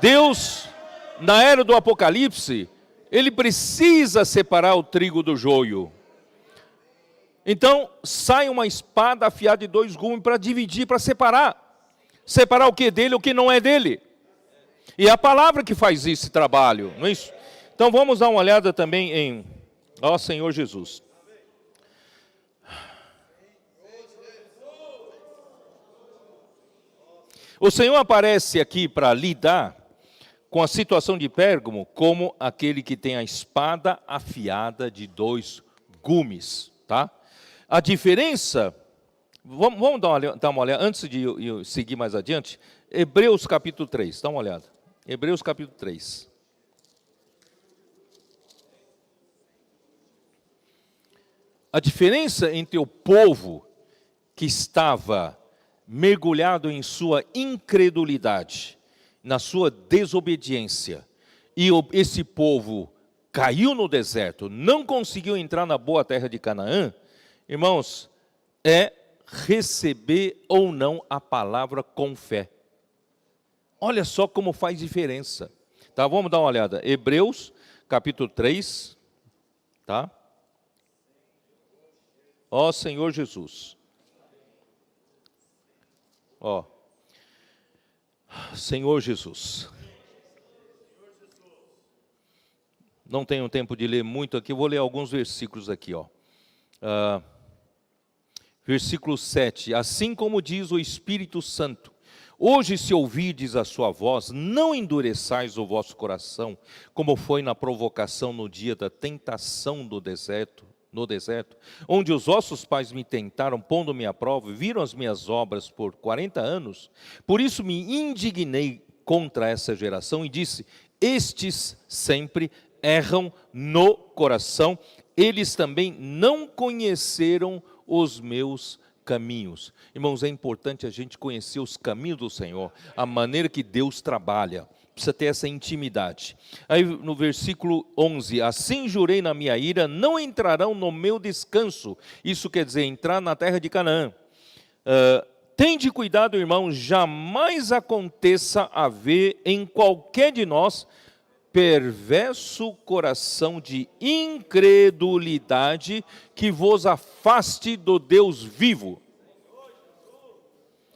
Deus, na era do Apocalipse, Ele precisa separar o trigo do joio. Então, sai uma espada afiada de 2 gumes para dividir, para separar. Separar o que é dele e o que não é dele. E é a palavra que faz esse trabalho, não é isso? Então, vamos dar uma olhada também em ó Senhor Jesus. O Senhor aparece aqui para lidar com a situação de Pérgamo como aquele que tem a espada afiada de 2 gumes, tá? A diferença, vamos dar uma olhada, antes de eu seguir mais adiante, Hebreus capítulo 3, dá uma olhada. Hebreus capítulo 3. A diferença entre o povo que estava mergulhado em sua incredulidade, na sua desobediência, e esse povo caiu no deserto, não conseguiu entrar na boa terra de Canaã, irmãos, é receber ou não a palavra com fé. Olha só como faz diferença. Tá, vamos dar uma olhada. Hebreus, capítulo 3, tá? Ó Senhor Jesus. Ó. Senhor Jesus. Não tenho tempo de ler muito aqui, vou ler alguns versículos aqui, ó. Versículo 7. Assim como diz o Espírito Santo: hoje, se ouvirdes a sua voz, não endureçais o vosso coração, como foi na provocação no dia da tentação no deserto, onde os vossos pais me tentaram, pondo-me à prova, viram as minhas obras por 40 anos. Por isso me indignei contra essa geração e disse: estes sempre erram no coração, eles também não conheceram os meus caminhos. Irmãos, é importante a gente conhecer os caminhos do Senhor, a maneira que Deus trabalha. Precisa ter essa intimidade. Aí no versículo 11, assim jurei na minha ira, não entrarão no meu descanso. Isso quer dizer, entrar na terra de Canaã. Tende cuidado, irmão, jamais aconteça haver em qualquer de nós perverso coração de incredulidade que vos afaste do Deus vivo.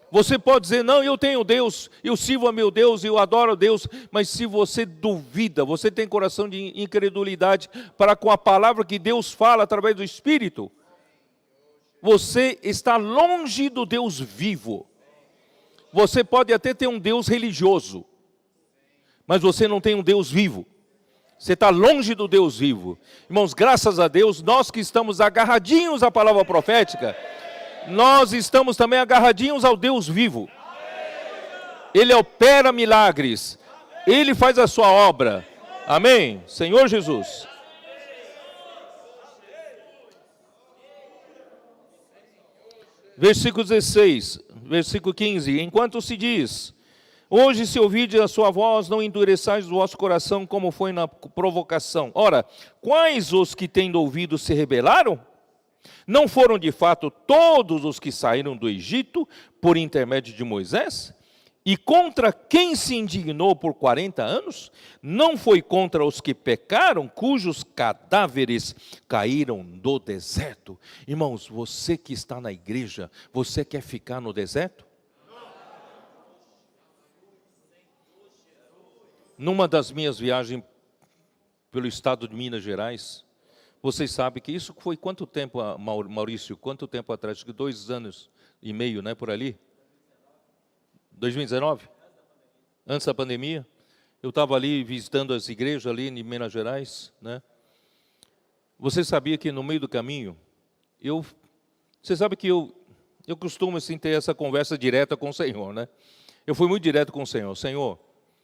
Você pode dizer, não, eu tenho Deus, eu sirvo a meu Deus, eu adoro a Deus, mas se você duvida, você tem coração de incredulidade para com a palavra que Deus fala através do Espírito, você está longe do Deus vivo. Você pode até ter um Deus religioso, mas você não tem um Deus vivo. Você está longe do Deus vivo. Irmãos, graças a Deus, nós que estamos agarradinhos à palavra profética, nós estamos também agarradinhos ao Deus vivo. Ele opera milagres. Ele faz a sua obra. Amém? Senhor Jesus. Versículo 16, versículo 15. Enquanto se diz... Hoje, se ouvirdes a sua voz, não endureçais o vosso coração, como foi na provocação. Ora, quais os que tendo ouvido se rebelaram? Não foram de fato todos os que saíram do Egito por intermédio de Moisés? E contra quem se indignou por 40 anos? Não foi contra os que pecaram, cujos cadáveres caíram no deserto? Irmãos, você que está na igreja, você quer ficar no deserto? Numa das minhas viagens pelo estado de Minas Gerais, vocês sabem que isso foi quanto tempo, Maurício? Quanto tempo atrás? Acho que 2 anos e meio, né, por ali? 2019? Antes da pandemia. Eu estava ali visitando as igrejas ali em Minas Gerais, né? Você sabia que no meio do caminho, você sabe que eu costumo assim ter essa conversa direta com o Senhor, né? Eu fui muito direto com o Senhor. Senhor,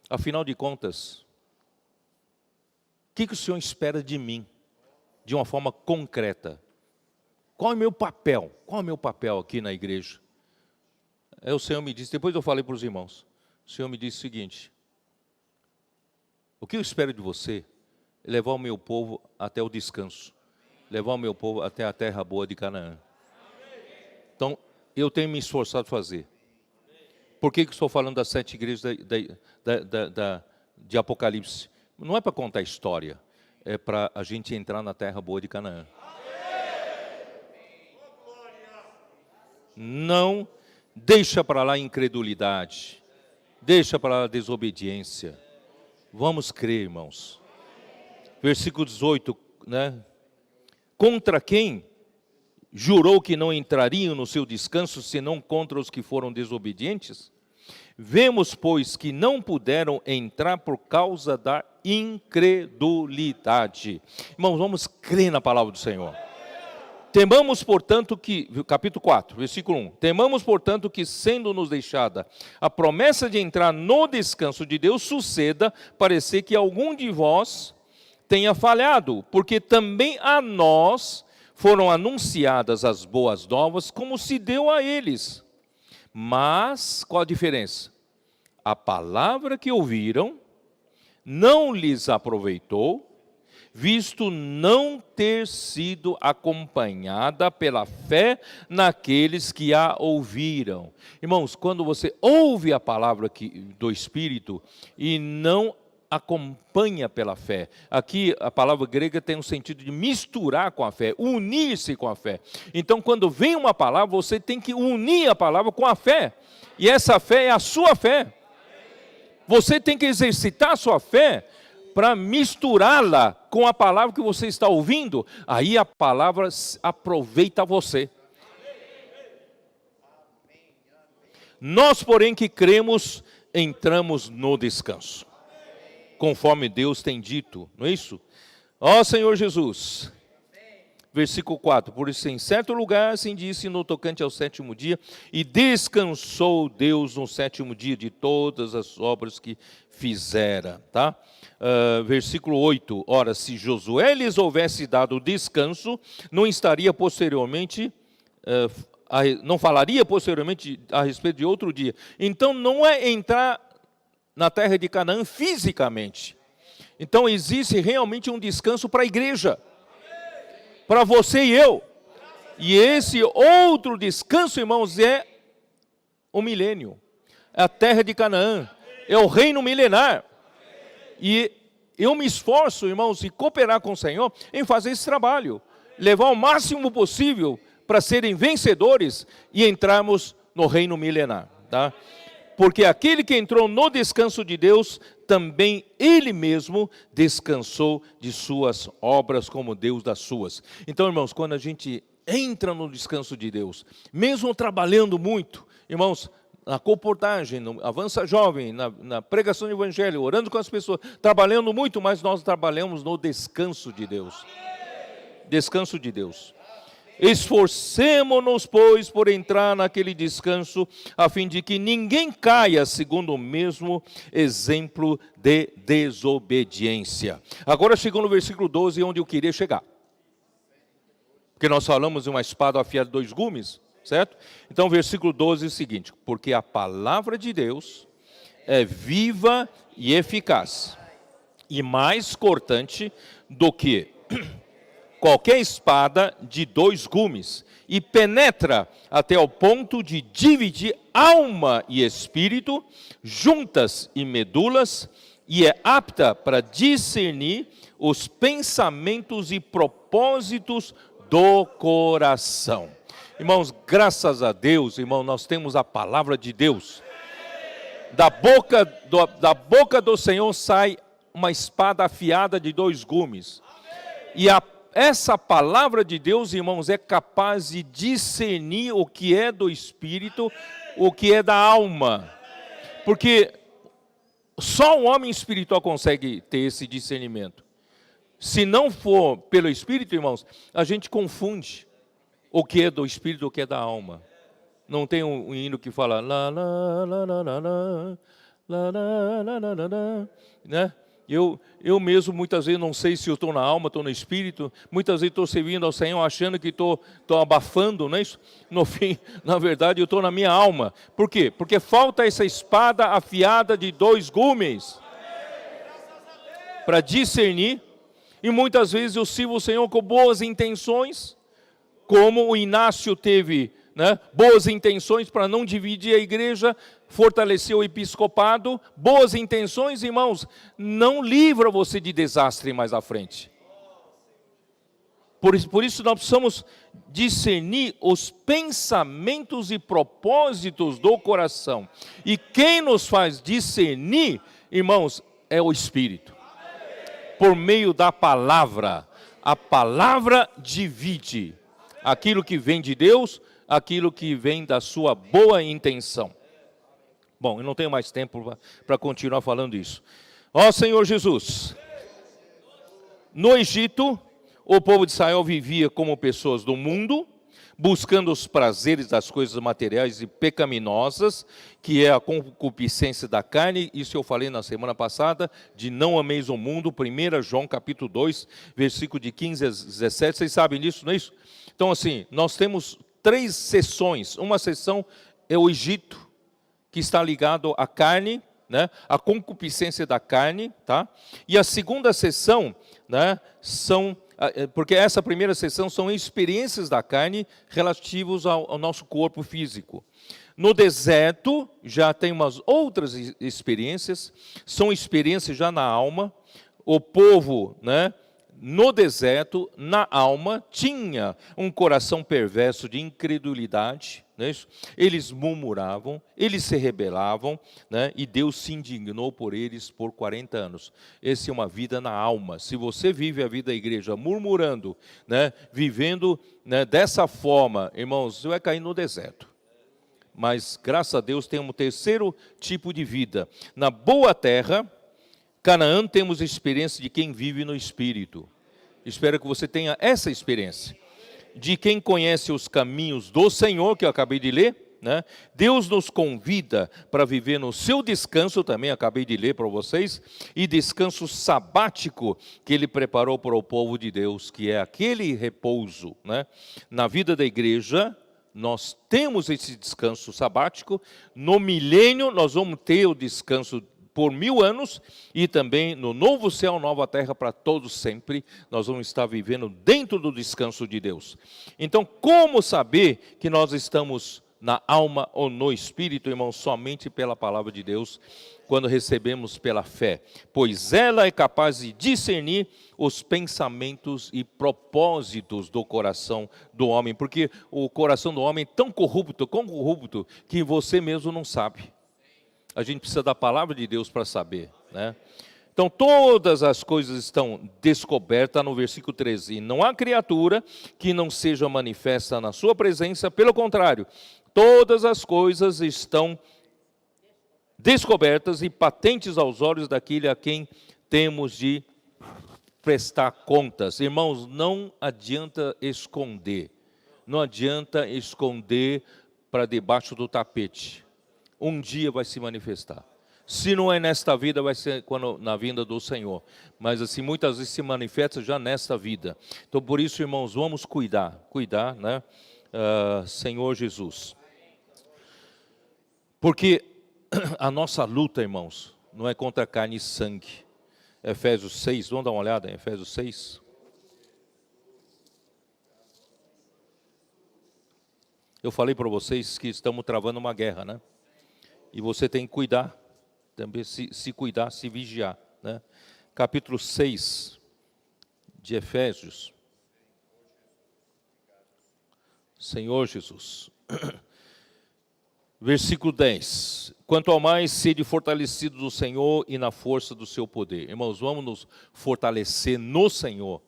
afinal de contas, o que o Senhor espera de mim? De uma forma concreta. Qual é o meu papel? Qual é o meu papel aqui na igreja? O Senhor me disse, depois eu falei para os irmãos, o Senhor me disse o seguinte, o que eu espero de você é levar o meu povo até o descanso, levar o meu povo até a terra boa de Canaã. Então, eu tenho me esforçado a fazer. Por que estou falando das 7 igrejas de Apocalipse? Não é para contar história, é para a gente entrar na terra boa de Canaã. Não deixa para lá a incredulidade, deixa para lá a desobediência. Vamos crer, irmãos. Versículo 18, né? Contra quem jurou que não entrariam no seu descanso, senão contra os que foram desobedientes? Vemos, pois, que não puderam entrar por causa da incredulidade. Irmãos, vamos crer na palavra do Senhor. Temamos, portanto, que, capítulo 4, versículo 1. Temamos, portanto, que, sendo-nos deixada a promessa de entrar no descanso de Deus, suceda parecer que algum de vós tenha falhado, porque também a nós foram anunciadas as boas novas, como se deu a eles. Mas, qual a diferença? A palavra que ouviram não lhes aproveitou, visto não ter sido acompanhada pela fé naqueles que a ouviram. Irmãos, quando você ouve a palavra do Espírito e não acompanha pela fé. Aqui a palavra grega tem um sentido de misturar com a fé, unir-se com a fé. Então, quando vem uma palavra, você tem que unir a palavra com a fé. E essa fé é a sua fé. Você tem que exercitar a sua fé para misturá-la com a palavra que você está ouvindo. Aí a palavra aproveita você. Nós, porém, que cremos, entramos no descanso, conforme Deus tem dito, não é isso? Ó Senhor Jesus, versículo 4, por isso em certo lugar assim disse no tocante ao 7º dia, e descansou Deus no 7º dia de todas as obras que fizera, tá? Versículo 8, ora, se Josué lhes houvesse dado descanso, não estaria posteriormente, não falaria posteriormente a respeito de outro dia. Então não é entrar na terra de Canaã fisicamente. Então existe realmente um descanso para a igreja, para você e eu. E esse outro descanso, irmãos, é o milênio, é a terra de Canaã, é o reino milenar. E eu me esforço, irmãos, em cooperar com o Senhor em fazer esse trabalho, levar o máximo possível para serem vencedores e entrarmos no reino milenar, tá? Porque aquele que entrou no descanso de Deus, também ele mesmo descansou de suas obras como Deus das suas. Então, irmãos, quando a gente entra no descanso de Deus, mesmo trabalhando muito, irmãos, na comportagem, no Avança Jovem, na pregação do Evangelho, orando com as pessoas, trabalhando muito, mas nós trabalhamos no descanso de Deus. Descanso de Deus. Esforcemo-nos, pois, por entrar naquele descanso, a fim de que ninguém caia segundo o mesmo exemplo de desobediência. Agora chegou no versículo 12, onde eu queria chegar. Porque nós falamos de uma espada afiada de 2 gumes, certo? Então, versículo 12 é o seguinte: porque a palavra de Deus é viva e eficaz, e mais cortante do que qualquer espada de 2 gumes, e penetra até o ponto de dividir alma e espírito, juntas e medulas, e é apta para discernir os pensamentos e propósitos do coração. Irmãos, graças a Deus, irmão, nós temos a palavra de Deus. Da boca do Senhor sai uma espada afiada de 2 gumes. E essa palavra de Deus, irmãos, é capaz de discernir o que é do espírito, o que é da alma. Porque só o homem espiritual consegue ter esse discernimento. Se não for pelo espírito, irmãos, a gente confunde o que é do espírito e o que é da alma. Não tem um hino que fala lá, lá, lá, lá, lá, lá, lá, lá, lá, lá, lá, né? Eu mesmo, muitas vezes, não sei se eu estou na alma, estou no espírito. Muitas vezes estou servindo ao Senhor, achando que estou abafando, não é isso? No fim, na verdade, eu estou na minha alma. Por quê? Porque falta essa espada afiada de 2 gumes para discernir. E muitas vezes eu sirvo o Senhor com boas intenções, como o Inácio teve, né, boas intenções para não dividir a igreja, fortalecer o episcopado. Boas intenções, irmãos, não livra você de desastre mais à frente. Por isso nós precisamos discernir os pensamentos e propósitos do coração. E quem nos faz discernir, irmãos, é o Espírito. Por meio da palavra. A palavra divide aquilo que vem de Deus, aquilo que vem da sua boa intenção. Bom, eu não tenho mais tempo para continuar falando isso. Ó Senhor Jesus, no Egito, o povo de Israel vivia como pessoas do mundo, buscando os prazeres das coisas materiais e pecaminosas, que é a concupiscência da carne. Isso eu falei na semana passada, de não ameis o mundo, 1 João capítulo 2, versículo de 15 a 17, vocês sabem disso, não é isso? Então assim, nós temos 3 seções. Uma seção é o Egito, que está ligado à carne, né, a concupiscência da carne, tá? E a segunda seção, né, porque essa primeira seção são experiências da carne relativas ao nosso corpo físico. No deserto já tem umas outras experiências, são experiências já na alma. O povo, né, no deserto, na alma, tinha um coração perverso de incredulidade, não é isso? Eles murmuravam, eles se rebelavam, né? E Deus se indignou por eles por 40 anos. Essa é uma vida na alma. Se você vive a vida da igreja murmurando, né, vivendo, né, dessa forma, irmãos, você vai cair no deserto. Mas, graças a Deus, tem um terceiro tipo de vida. Na boa terra, Canaã, temos a experiência de quem vive no Espírito. Espero que você tenha essa experiência. De quem conhece os caminhos do Senhor, que eu acabei de ler, né? Deus nos convida para viver no seu descanso, também acabei de ler para vocês, e descanso sabático que Ele preparou para o povo de Deus, que é aquele repouso, né? Na vida da igreja, nós temos esse descanso sabático. No milênio, nós vamos ter o descanso por 1000 anos, e também no novo céu, nova terra para todos sempre, nós vamos estar vivendo dentro do descanso de Deus. Então, como saber que nós estamos na alma ou no espírito, irmãos, somente pela palavra de Deus, quando recebemos pela fé, pois ela é capaz de discernir os pensamentos e propósitos do coração do homem, porque o coração do homem é tão corrupto, que você mesmo não sabe. A gente precisa da palavra de Deus para saber, né? Então, todas as coisas estão descobertas no versículo 13. Não há criatura que não seja manifesta na sua presença, pelo contrário, todas as coisas estão descobertas e patentes aos olhos daquele a quem temos de prestar contas. Irmãos, não adianta esconder. Não adianta esconder para debaixo do tapete. Um dia vai se manifestar. Se não é nesta vida, vai ser na vinda do Senhor. Mas assim, muitas vezes se manifesta já nesta vida. Então, por isso, irmãos, vamos cuidar, né? Senhor Jesus. Porque a nossa luta, irmãos, não é contra carne e sangue. Efésios 6, vamos dar uma olhada em Efésios 6. Eu falei para vocês que estamos travando uma guerra, né? E você tem que cuidar, também se cuidar, se vigiar, né? Capítulo 6 de Efésios. Senhor Jesus. Versículo 10. Quanto ao mais, sede fortalecidos no Senhor e na força do seu poder. Irmãos, vamos nos fortalecer no Senhor,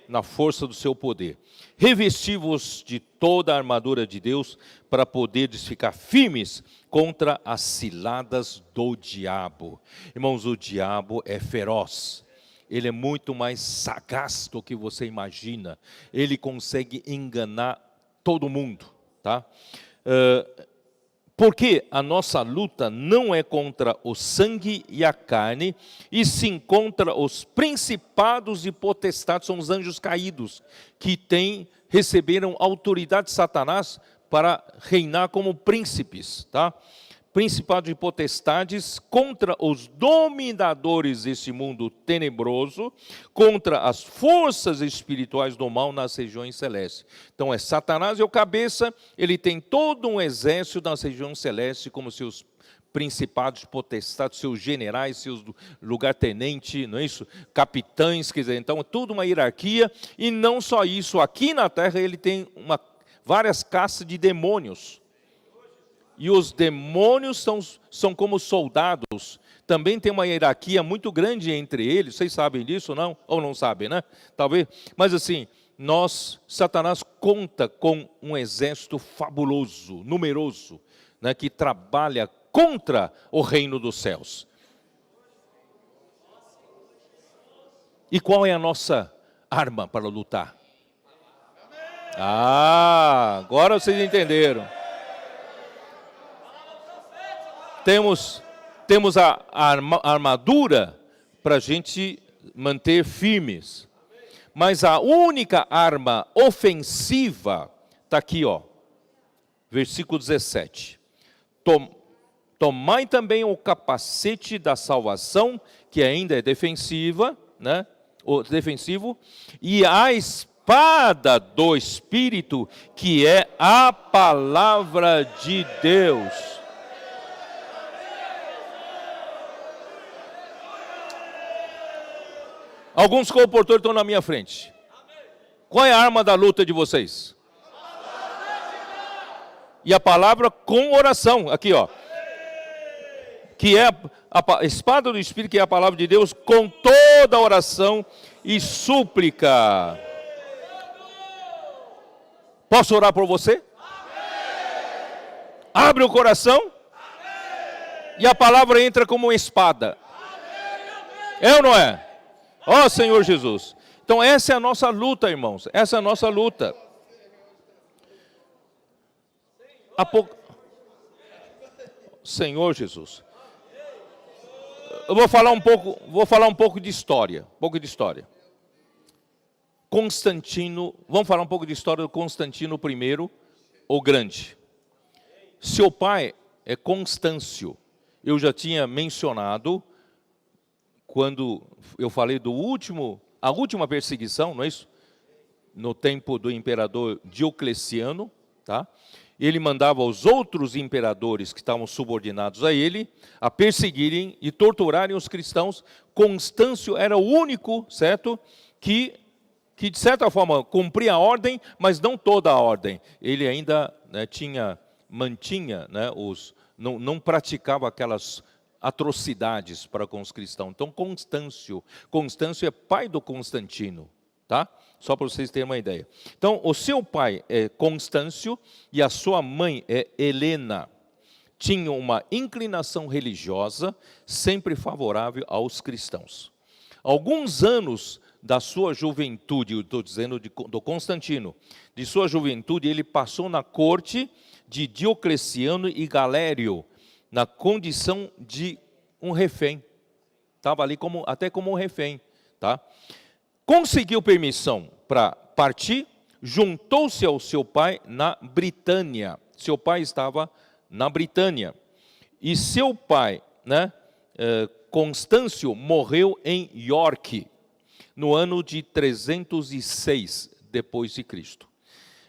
na força do seu poder. Revesti-vos de toda a armadura de Deus, para poderes ficar firmes contra as ciladas do diabo. Irmãos, o diabo é feroz. Ele é muito mais sagaz do que você imagina. Ele consegue enganar todo mundo, tá? Porque a nossa luta não é contra o sangue e a carne, e sim contra os principados e potestades, são os anjos caídos, que receberam autoridade de Satanás para reinar como príncipes, tá? Principados e potestades contra os dominadores desse mundo tenebroso, contra as forças espirituais do mal nas regiões celestes. Então é Satanás é o cabeça, ele tem todo um exército nas regiões celestes, como seus principados, potestades, seus generais, seus lugar-tenentes, não é isso? Capitães, quer dizer, então é tudo uma hierarquia, e não só isso, aqui na terra ele tem várias castas de demônios. E os demônios são como soldados. Também tem uma hierarquia muito grande entre eles. Vocês sabem disso, não? Ou não sabem, né? Talvez. Mas assim, Satanás conta com um exército fabuloso, numeroso, né, que trabalha contra o reino dos céus. E qual é a nossa arma para lutar? Agora vocês entenderam. Temos a armadura para a gente manter firmes. Mas a única arma ofensiva está aqui, ó, versículo 17. Tomai também o capacete da salvação, que ainda é defensiva, né? Defensivo, e a espada do Espírito, que é a palavra de Deus. Alguns comportores estão na minha frente. Qual é a arma da luta de vocês? E a palavra com oração, aqui ó. Que é a espada do Espírito, que é a palavra de Deus, com toda oração e súplica. Posso orar por você? Abre o coração. E a palavra entra como uma espada. É ou não é? Ó Senhor Jesus. Então essa é a nossa luta, irmãos. Essa é a nossa luta. Senhor Jesus. Eu vou falar um pouco de história. Constantino, vamos falar um pouco de história do Constantino I, o Grande. Seu pai é Constâncio. Eu já tinha mencionado quando eu falei a última perseguição, não é isso? No tempo do imperador Diocleciano, tá? ele mandava os outros imperadores que estavam subordinados a ele a perseguirem e torturarem os cristãos. Constâncio era o único, certo, que de certa forma cumpria a ordem, mas não toda a ordem. Ele ainda, né, mantinha, né, não praticava aquelas atrocidades para com os cristãos. Então Constâncio é pai do Constantino, tá? Só para vocês terem uma ideia. Então, o seu pai é Constâncio e a sua mãe é Helena. Tinham uma inclinação religiosa sempre favorável aos cristãos. Alguns anos da sua juventude, eu estou dizendo do Constantino, de sua juventude, ele passou na corte de Diocleciano e Galério, na condição de um refém. Estava ali até como um refém, tá? Conseguiu permissão para partir, juntou-se ao seu pai na Britânia. Seu pai estava na Britânia. E seu pai, né, Constâncio, morreu em York, no ano de 306 depois de Cristo.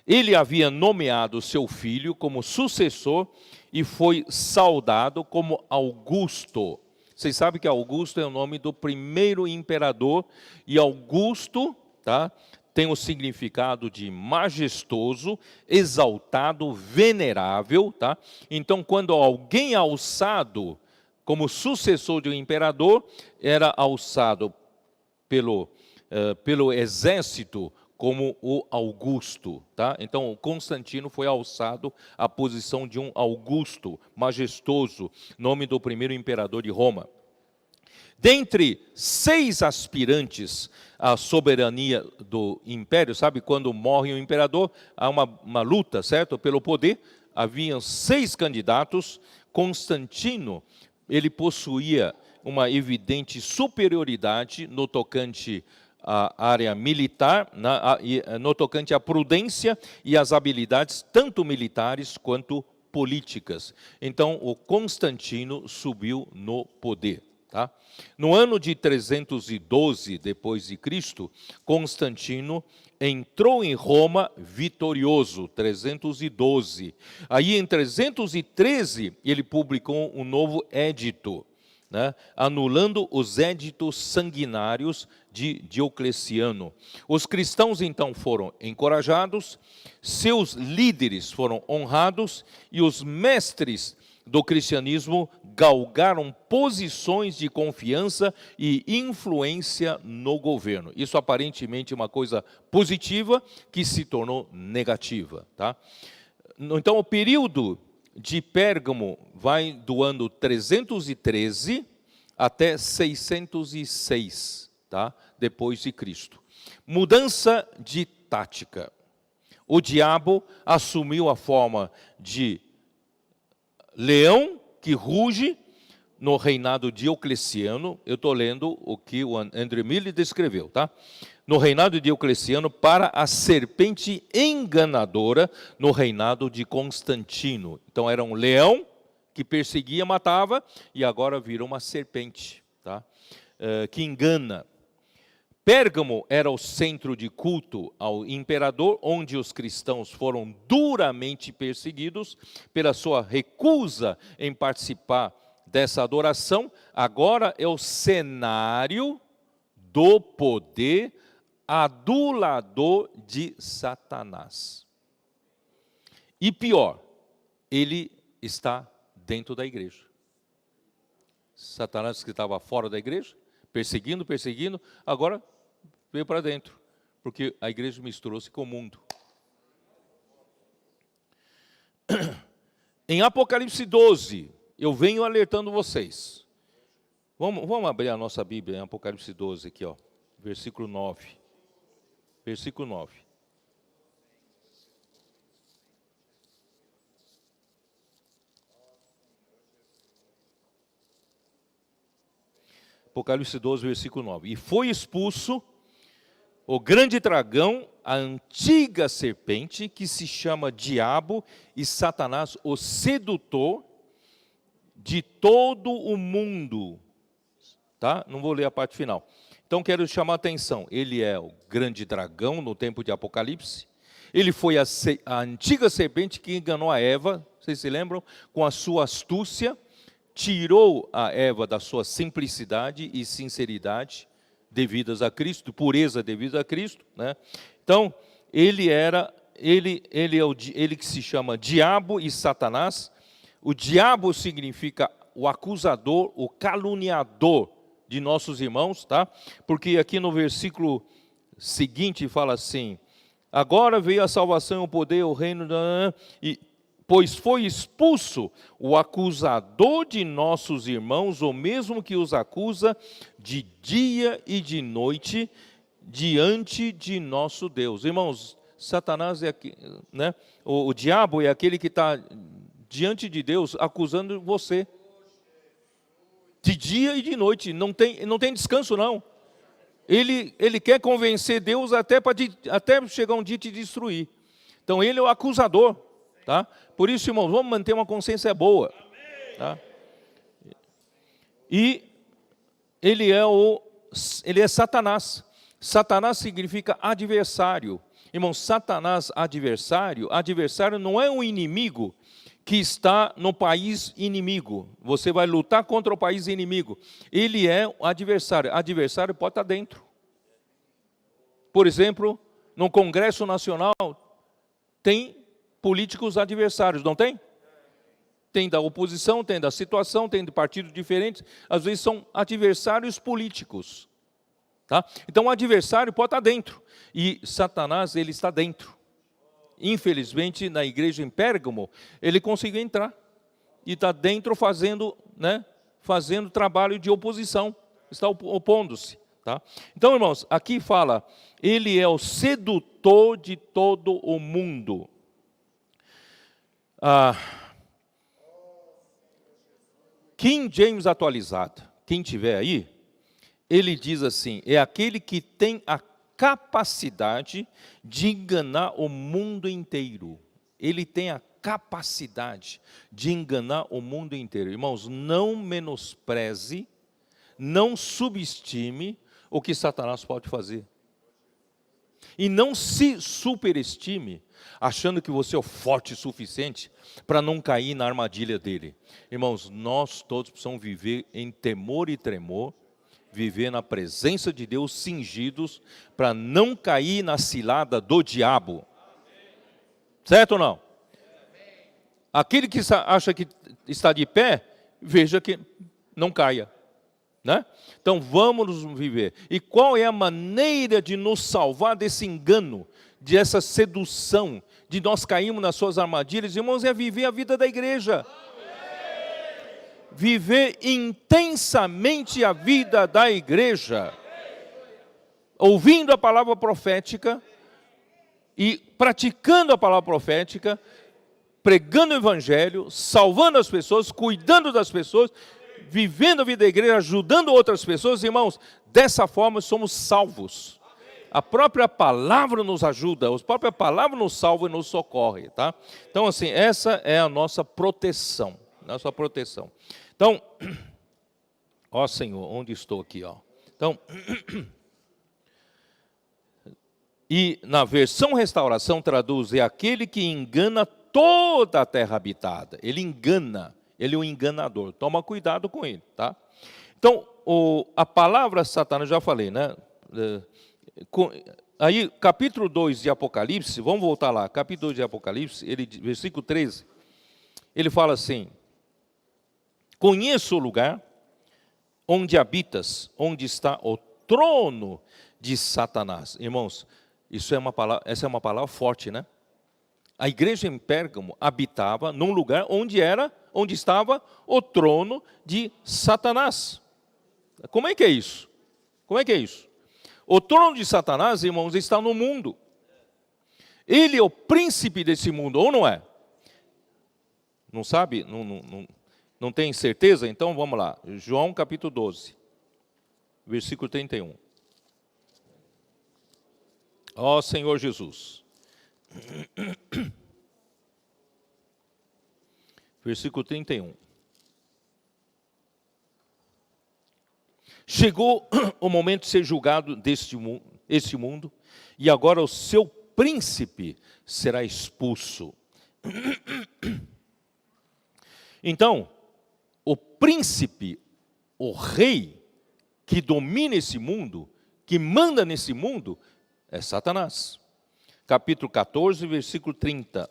Ele havia nomeado seu filho como sucessor e foi saudado como Augusto. Vocês sabem que Augusto é o nome do primeiro imperador, e Augusto, tá, tem o significado de majestoso, exaltado, venerável. Tá? Então, quando alguém é alçado como sucessor de um imperador, era alçado pelo exército como o Augusto. Tá? Então, o Constantino foi alçado à posição de um Augusto, majestoso, nome do primeiro imperador de Roma. Dentre 6 aspirantes à soberania do império, sabe, quando morre um imperador, há uma luta, certo, pelo poder. Haviam 6 candidatos. Constantino, ele possuía uma evidente superioridade no tocante à área militar, no tocante à prudência e às habilidades, tanto militares quanto políticas. Então, o Constantino subiu no poder. Tá? No ano de 312 depois de Cristo, Constantino entrou em Roma vitorioso, 312. Aí em 313 ele publicou um novo édito, né, anulando os éditos sanguinários de Diocleciano. Os cristãos então foram encorajados, seus líderes foram honrados e os mestres do cristianismo galgaram posições de confiança e influência no governo. Isso aparentemente é uma coisa positiva que se tornou negativa. Tá? Então, o período de Pérgamo vai do ano 313 até 606, tá? Depois de Cristo. Mudança de tática. O diabo assumiu a forma de leão que ruge no reinado Diocleciano. Eu estou lendo o que o André Mille descreveu, tá? No reinado de Diocleciano, para a serpente enganadora no reinado de Constantino. Então era um leão que perseguia, matava, e agora virou uma serpente, tá? Que engana. Pérgamo era o centro de culto ao imperador, onde os cristãos foram duramente perseguidos pela sua recusa em participar dessa adoração. Agora é o cenário do poder adulador de Satanás. E pior, ele está dentro da igreja. Satanás que estava fora da igreja, perseguindo, agora veio para dentro, porque a igreja misturou-se com o mundo. Em Apocalipse 12, eu venho alertando vocês. Vamos abrir a nossa Bíblia em Apocalipse 12 aqui, ó, versículo 9. Versículo 9. Apocalipse 12, versículo 9. E foi expulso o grande dragão, a antiga serpente, que se chama Diabo e Satanás, o sedutor de todo o mundo. Tá? Não vou ler a parte final. Então quero chamar a atenção. Ele é o grande dragão no tempo de Apocalipse. Ele foi a antiga serpente que enganou a Eva, vocês se lembram? Com a sua astúcia, tirou a Eva da sua simplicidade e sinceridade devidas a Cristo, pureza devida a Cristo, né? Então, ele que se chama Diabo e Satanás. O diabo significa o acusador, o caluniador de nossos irmãos, tá? Porque aqui no versículo seguinte fala assim: agora veio a salvação, o poder, o reino, pois foi expulso o acusador de nossos irmãos, o mesmo que os acusa de dia e de noite diante de nosso Deus. Irmãos, Satanás é aqui, né? O diabo é aquele que está diante de Deus acusando você de dia e de noite, não tem descanso não. Ele quer convencer Deus até chegar um dia e te destruir. Então ele é o acusador, tá? Por isso, irmãos, vamos manter uma consciência boa, tá? E ele é Satanás. Satanás significa adversário. Irmãos, Satanás, adversário não é um inimigo que está no país inimigo. Você vai lutar contra o país inimigo. Ele é o adversário. Adversário pode estar dentro. Por exemplo, no Congresso Nacional, tem políticos adversários, não tem? Tem da oposição, tem da situação, tem de partidos diferentes. Às vezes são adversários políticos. Tá? Então o adversário pode estar dentro. E Satanás, ele está dentro. Infelizmente, na igreja em Pérgamo, ele conseguiu entrar. E está dentro fazendo trabalho de oposição. Está opondo-se. Tá? Então, irmãos, aqui fala, ele é o sedutor de todo o mundo. King James atualizado, quem tiver aí, ele diz assim, é aquele que tem a capacidade de enganar o mundo inteiro. Ele tem a capacidade de enganar o mundo inteiro. Irmãos, não menospreze, não subestime o que Satanás pode fazer. E não se superestime, achando que você é o forte o suficiente para não cair na armadilha dele. Irmãos, nós todos precisamos viver em temor e tremor, viver na presença de Deus, cingidos, para não cair na cilada do diabo. Certo ou não? Aquele que acha que está de pé, veja que não caia. Né? Então vamos viver. E qual é a maneira de nos salvar desse engano, dessa sedução, de nós cairmos nas suas armadilhas? Irmãos, é viver a vida da igreja. Viver intensamente a vida da igreja, ouvindo a palavra profética e praticando a palavra profética, pregando o evangelho, salvando as pessoas, cuidando das pessoas, vivendo a vida da igreja, ajudando outras pessoas. Irmãos, dessa forma somos salvos. A própria palavra nos ajuda, a própria palavra nos salva e nos socorre, tá? Então, assim, essa é a nossa proteção, nossa proteção. Então, ó Senhor, onde estou aqui, ó. Então, e na versão restauração traduz, é aquele que engana toda a terra habitada. Ele engana, ele é um enganador. Toma cuidado com ele, tá? Então, a palavra Satanás, já falei, né? Aí, capítulo 2 de Apocalipse, vamos voltar lá, capítulo 2 de Apocalipse, versículo 13, ele fala assim: conheço o lugar onde habitas, onde está o trono de Satanás. Irmãos, essa é uma palavra forte, né? A igreja em Pérgamo habitava num lugar onde estava o trono de Satanás. Como é que é isso? Como é que é isso? O trono de Satanás, irmãos, está no mundo. Ele é o príncipe desse mundo, ou não é? Não sabe? Não tem certeza? Então vamos lá. João capítulo 12, versículo 31. Ó Senhor Jesus. Versículo 31. Chegou o momento de ser julgado este mundo, e agora o seu príncipe será expulso. Então, o príncipe, o rei que domina esse mundo, que manda nesse mundo, é Satanás. Capítulo 14, versículo 30.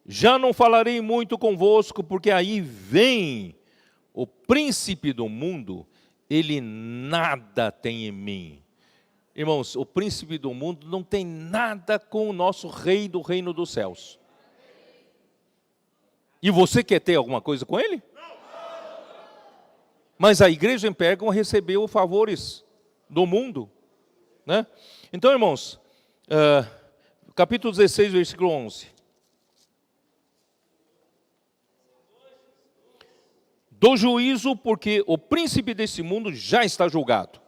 Já não falarei muito convosco, porque aí vem o príncipe do mundo, ele nada tem em mim. Irmãos, o príncipe do mundo não tem nada com o nosso rei do reino dos céus. E você quer ter alguma coisa com ele? Mas a igreja em Pérgamo recebeu favores do mundo, né? Então, irmãos, capítulo 16, versículo 11. Do juízo, porque o príncipe desse mundo já está julgado.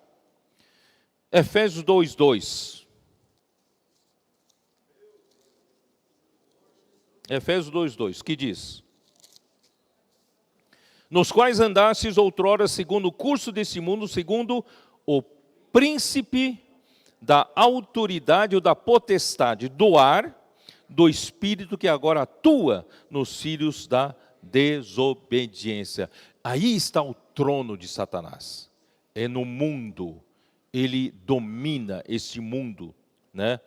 Efésios 2, 2. Efésios 2, 2, que diz: nos quais andastes outrora segundo o curso desse mundo, segundo o príncipe da autoridade ou da potestade do ar, do espírito que agora atua nos filhos da desobediência. Aí está o trono de Satanás. É no mundo. Ele domina esse mundo, né?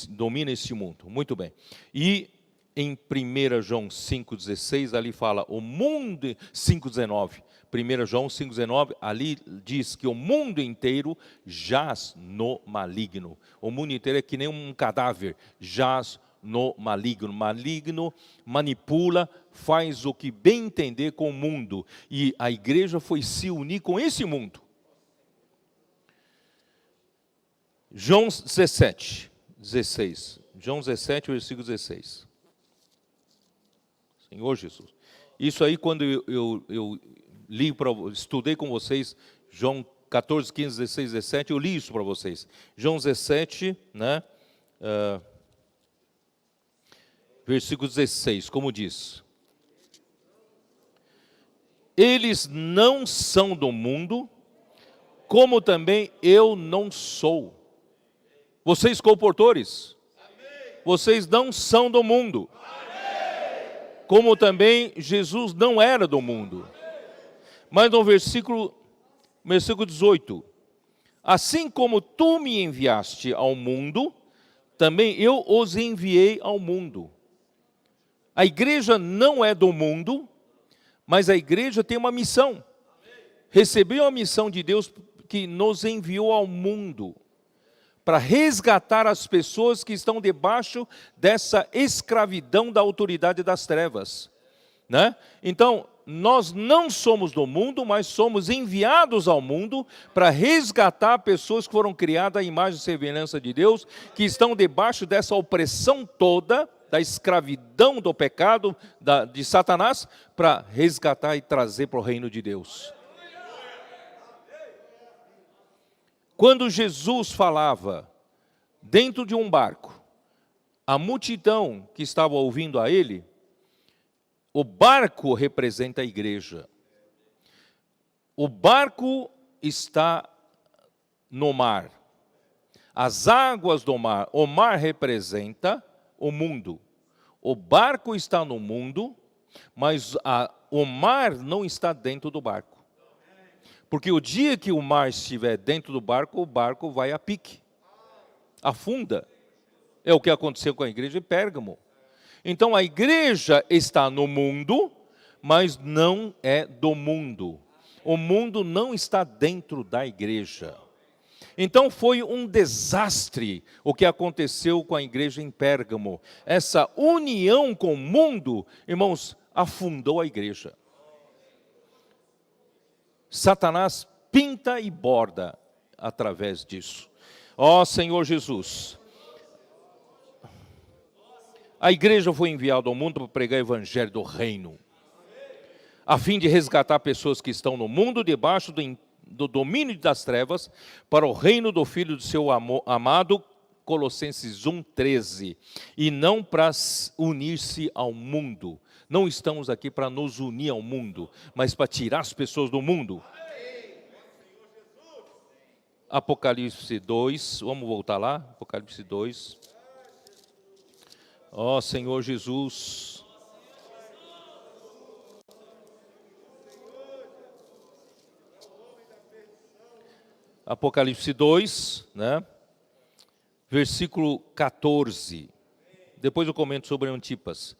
Domina esse mundo. Muito bem. E em 1 João 5,16, ali fala o mundo, 5,19, 1 João 5,19, ali diz que o mundo inteiro jaz no maligno. O mundo inteiro é que nem um cadáver, jaz no maligno. Maligno manipula, faz o que bem entender com o mundo. E a igreja foi se unir com esse mundo. João 17, 16. João 17, versículo 16. Senhor Jesus. Isso aí, quando eu li, estudei com vocês, João 14, 15, 16, 17, eu li isso para vocês. João 17, né, versículo 16, como diz: eles não são do mundo, como também eu não sou. Vocês comportores, vocês não são do mundo. Como também Jesus não era do mundo. Mas no versículo 18. Assim como tu me enviaste ao mundo, também eu os enviei ao mundo. A igreja não é do mundo, mas a igreja tem uma missão. Recebeu a missão de Deus que nos enviou ao mundo, para resgatar as pessoas que estão debaixo dessa escravidão da autoridade das trevas, né? Então, nós não somos do mundo, mas somos enviados ao mundo para resgatar pessoas que foram criadas à imagem e semelhança de Deus, que estão debaixo dessa opressão toda, da escravidão do pecado, de Satanás, para resgatar e trazer para o reino de Deus. Quando Jesus falava dentro de um barco, a multidão que estava ouvindo a ele, o barco representa a igreja. O barco está no mar. As águas do mar, o mar representa o mundo. O barco está no mundo, mas o mar não está dentro do barco. Porque o dia que o mar estiver dentro do barco, o barco vai a pique, afunda. É o que aconteceu com a igreja de Pérgamo. Então a igreja está no mundo, mas não é do mundo. O mundo não está dentro da igreja. Então foi um desastre o que aconteceu com a igreja em Pérgamo. Essa união com o mundo, irmãos, afundou a igreja. Satanás pinta e borda através disso. Ó Senhor Jesus, a igreja foi enviada ao mundo para pregar o evangelho do reino, a fim de resgatar pessoas que estão no mundo debaixo do domínio das trevas, para o reino do Filho do seu amado, Colossenses 1,13, e não para unir-se ao mundo. Não estamos aqui para nos unir ao mundo, mas para tirar as pessoas do mundo. Apocalipse 2, vamos voltar lá? Apocalipse 2. Ó Senhor Jesus. Apocalipse 2, né? Versículo 14. Depois eu comento sobre Antipas.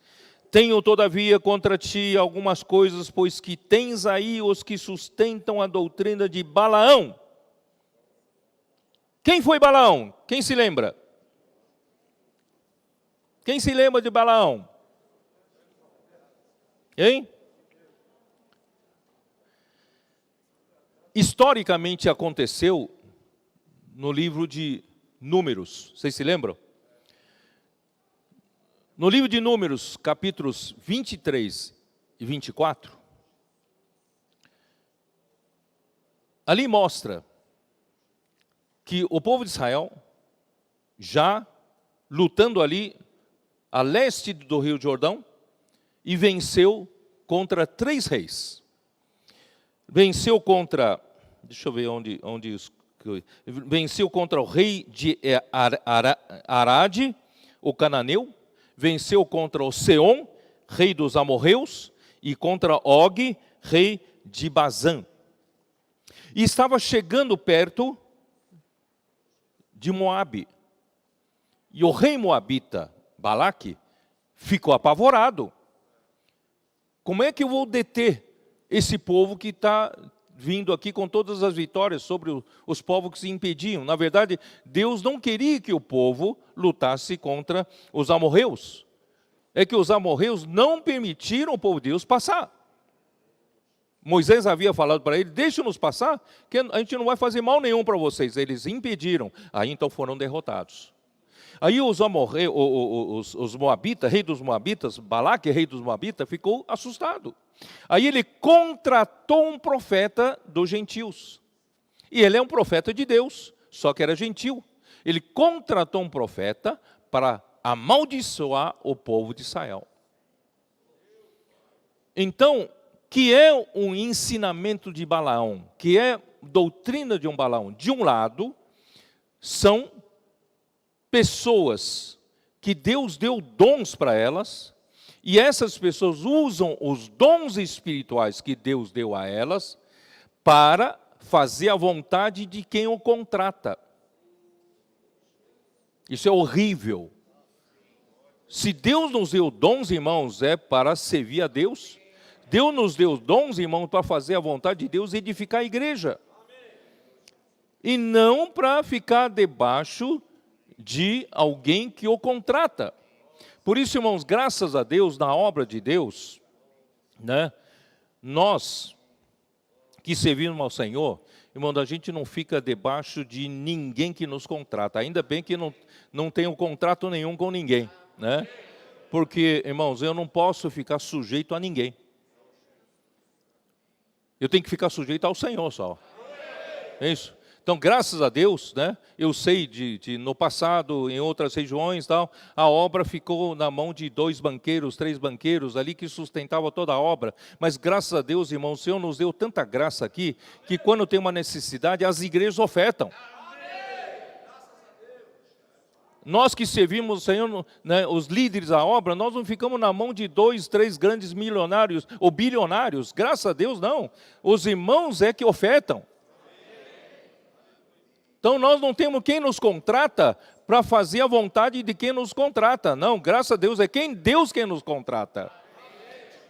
Tenho, todavia, contra ti algumas coisas, pois que tens aí os que sustentam a doutrina de Balaão. Quem foi Balaão? Quem se lembra? Quem se lembra de Balaão? Hein? Historicamente aconteceu no livro de Números. Vocês se lembram? No livro de Números, capítulos 23 e 24, ali mostra que o povo de Israel, já lutando ali a leste do Rio Jordão, e venceu contra 3 reis. Venceu contra, deixa eu ver venceu contra o rei de Arade, o cananeu, venceu contra o Seom, rei dos amorreus, e contra Og, rei de Bazã. E estava chegando perto de Moabe. E o rei moabita, Balaque, ficou apavorado. Como é que eu vou deter esse povo que está vindo aqui com todas as vitórias sobre os povos que se impediam? Na verdade, Deus não queria que o povo lutasse contra os amorreus. É que os amorreus não permitiram o povo de Deus passar. Moisés havia falado para ele, deixa-nos passar, que a gente não vai fazer mal nenhum para vocês. Eles impediram, aí então foram derrotados. Aí os moabitas, rei dos moabitas, Balaque, rei dos moabitas, ficou assustado. Aí ele contratou um profeta dos gentios. E ele é um profeta de Deus, só que era gentil. Ele contratou um profeta para amaldiçoar o povo de Israel. Então, que é um ensinamento de Balaão, que é doutrina de um Balaão? De um lado, são pessoas que Deus deu dons para elas, e essas pessoas usam os dons espirituais que Deus deu a elas para fazer a vontade de quem o contrata. Isso é horrível. Se Deus nos deu dons, irmãos, é para servir a Deus. Deus nos deu dons, irmãos, para fazer a vontade de Deus e edificar a igreja. E não para ficar debaixo de alguém que o contrata. Por isso, irmãos, graças a Deus, na obra de Deus, né, nós que servimos ao Senhor, irmão, a gente não fica debaixo de ninguém que nos contrata. Ainda bem que não tem um contrato nenhum com ninguém, né? Porque, irmãos, eu não posso ficar sujeito a ninguém. Eu tenho que ficar sujeito ao Senhor só. É isso. Então, graças a Deus, né, eu sei no passado, em outras regiões, tal, a obra ficou na mão de 2 banqueiros, 3 banqueiros ali que sustentavam toda a obra. Mas graças a Deus, irmão, o Senhor nos deu tanta graça aqui, que quando tem uma necessidade, as igrejas ofertam. Nós que servimos o Senhor, né, os líderes da obra, nós não ficamos na mão de 2, 3 grandes milionários ou bilionários. Graças a Deus, não. Os irmãos é que ofertam. Então, nós não temos quem nos contrata para fazer a vontade de quem nos contrata. Não, graças a Deus, é Deus quem nos contrata.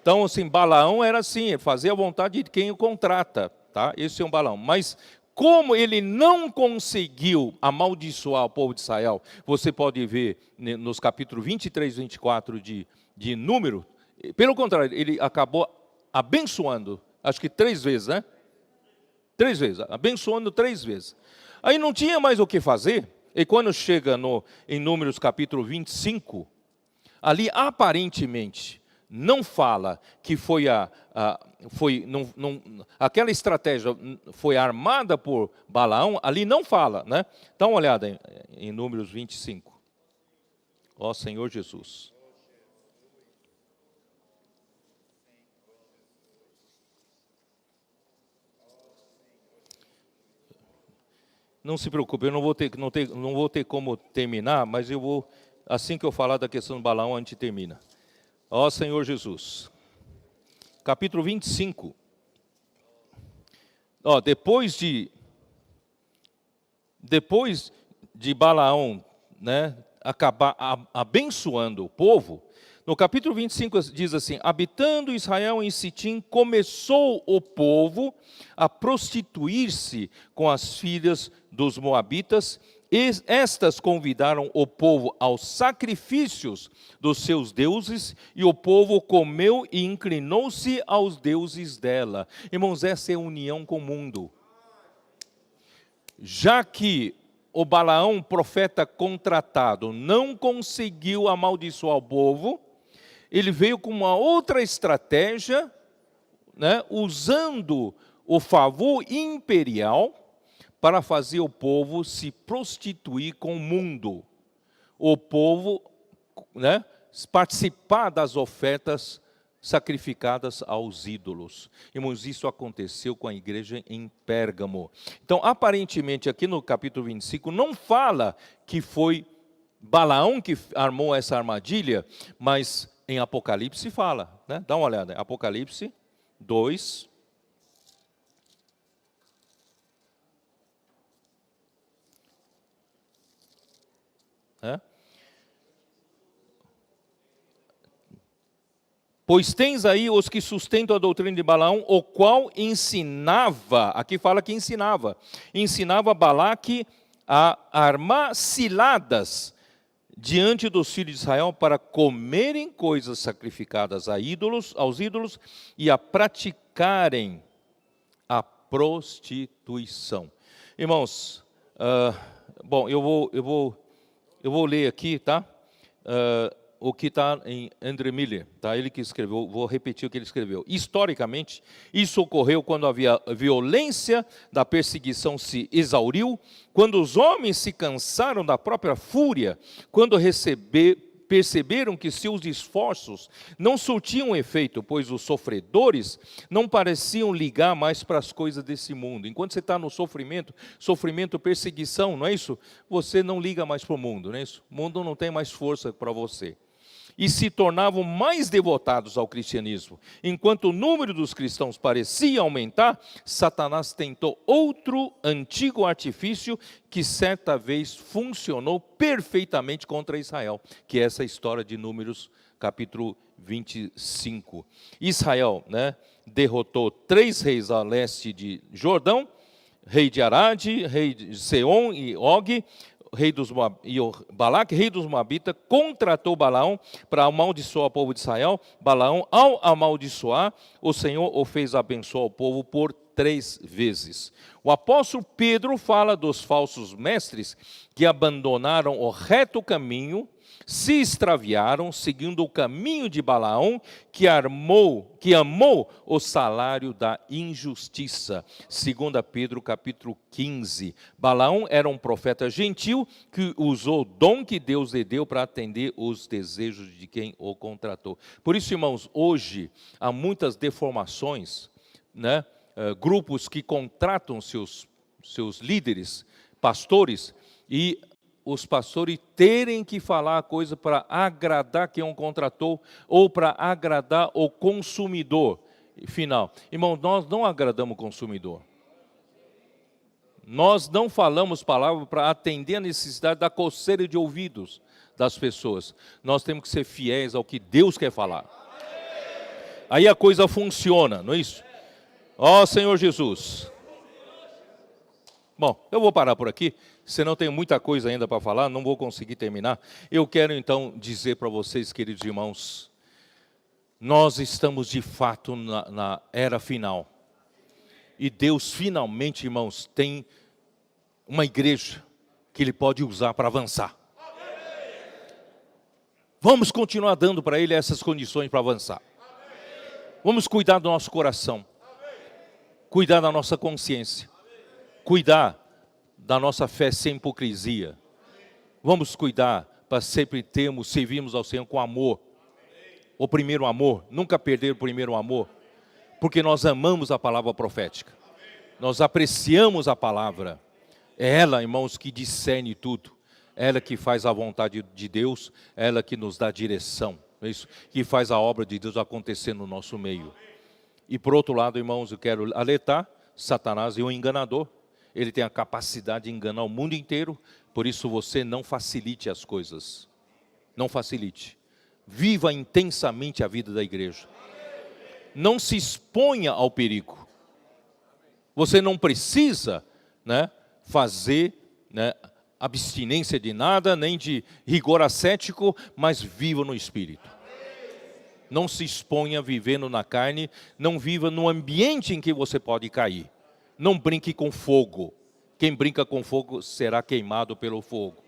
Então, assim, Balaão era assim, fazer a vontade de quem o contrata. Tá? Esse é um Balaão. Mas, como ele não conseguiu amaldiçoar o povo de Israel, você pode ver nos capítulos 23 e 24 de Número, pelo contrário, ele acabou abençoando, acho que 3 vezes, né? 3 vezes, abençoando 3 vezes. Aí não tinha mais o que fazer, e quando chega em Números capítulo 25, ali aparentemente não fala que aquela estratégia foi armada por Balaão, ali não fala, né? Dá uma olhada em Números 25. Ó Senhor Jesus. Não se preocupe, eu não vou ter como terminar, mas eu vou, assim que eu falar da questão do Balaão, a gente termina. Ó Senhor Jesus. Capítulo 25. Ó, depois de Balaão, né, acabar abençoando o povo, no capítulo 25 diz assim: habitando Israel em Sitim, começou o povo a prostituir-se com as filhas dos moabitas. Estas convidaram o povo aos sacrifícios dos seus deuses, e o povo comeu e inclinou-se aos deuses dela. Irmãos, essa é a união com o mundo. Já que o Balaão, profeta contratado, não conseguiu amaldiçoar o povo, ele veio com uma outra estratégia, né, usando o favor imperial para fazer o povo se prostituir com o mundo. O povo, né, participar das ofertas sacrificadas aos ídolos. Irmãos, isso aconteceu com a igreja em Pérgamo. Então, aparentemente, aqui no capítulo 25, não fala que foi Balaão que armou essa armadilha, mas em Apocalipse fala, né? Dá uma olhada, Apocalipse 2. Pois tens aí os que sustentam a doutrina de Balaão, o qual ensinava, aqui fala que ensinava Balaque a armar ciladas diante dos filhos de Israel para comerem coisas sacrificadas aos ídolos e a praticarem a prostituição. Irmãos, bom, eu vou ler aqui, tá? O que está em André Miller, tá? Ele que escreveu, vou repetir o que ele escreveu. Historicamente, isso ocorreu quando a violência da perseguição se exauriu, quando os homens se cansaram da própria fúria, quando perceberam que seus esforços não surtiam efeito, pois os sofredores não pareciam ligar mais para as coisas desse mundo. Enquanto você está no sofrimento, perseguição, não é isso? Você não liga mais para o mundo, não é isso? O mundo não tem mais força para você. E se tornavam mais devotados ao cristianismo. Enquanto o número dos cristãos parecia aumentar, Satanás tentou outro antigo artifício que certa vez funcionou perfeitamente contra Israel, que é essa história de Números, capítulo 25. Israel, né, derrotou 3 reis a leste de Jordão, rei de Arade, rei de Seom e Og, Balaque, rei dos Moabitas, contratou Balaão para amaldiçoar o povo de Israel. Balaão, ao amaldiçoar, o Senhor o fez abençoar o povo por 3 vezes. O apóstolo Pedro fala dos falsos mestres que abandonaram o reto caminho, se extraviaram, seguindo o caminho de Balaão, que amou o salário da injustiça. 2 Pedro capítulo 15. Balaão era um profeta gentil que usou o dom que Deus lhe deu para atender os desejos de quem o contratou. Por isso, irmãos, hoje há muitas deformações, né? Grupos que contratam seus líderes, pastores, e os pastores terem que falar a coisa para agradar quem o contratou ou para agradar o consumidor final. Irmão, nós não agradamos o consumidor. Nós não falamos palavra para atender a necessidade da coceira de ouvidos das pessoas. Nós temos que ser fiéis ao que Deus quer falar. Aí a coisa funciona, não é isso? Ó Senhor Jesus. Bom, eu vou parar por aqui, senão tenho muita coisa ainda para falar, não vou conseguir terminar. Eu quero então dizer para vocês, queridos irmãos, nós estamos de fato na era final. E Deus finalmente, irmãos, tem uma igreja que Ele pode usar para avançar. Vamos continuar dando para Ele essas condições para avançar. Vamos cuidar do nosso coração, cuidar da nossa consciência, cuidar da nossa fé sem hipocrisia. Vamos cuidar para sempre servirmos ao Senhor com amor. O primeiro amor, nunca perder o primeiro amor, porque nós amamos a palavra profética. Nós apreciamos a palavra. É ela, irmãos, que discerne tudo. Ela que faz a vontade de Deus, ela que nos dá direção. É isso, que faz a obra de Deus acontecer no nosso meio. E por outro lado, irmãos, eu quero alertar, Satanás é um enganador. Ele tem a capacidade de enganar o mundo inteiro, por isso você não facilite as coisas. Não facilite. Viva intensamente a vida da igreja. Não se exponha ao perigo. Você não precisa, né, fazer, né, abstinência de nada, nem de rigor ascético, mas viva no Espírito. Não se exponha vivendo na carne, não viva no ambiente em que você pode cair. Não brinque com fogo. Quem brinca com fogo será queimado pelo fogo.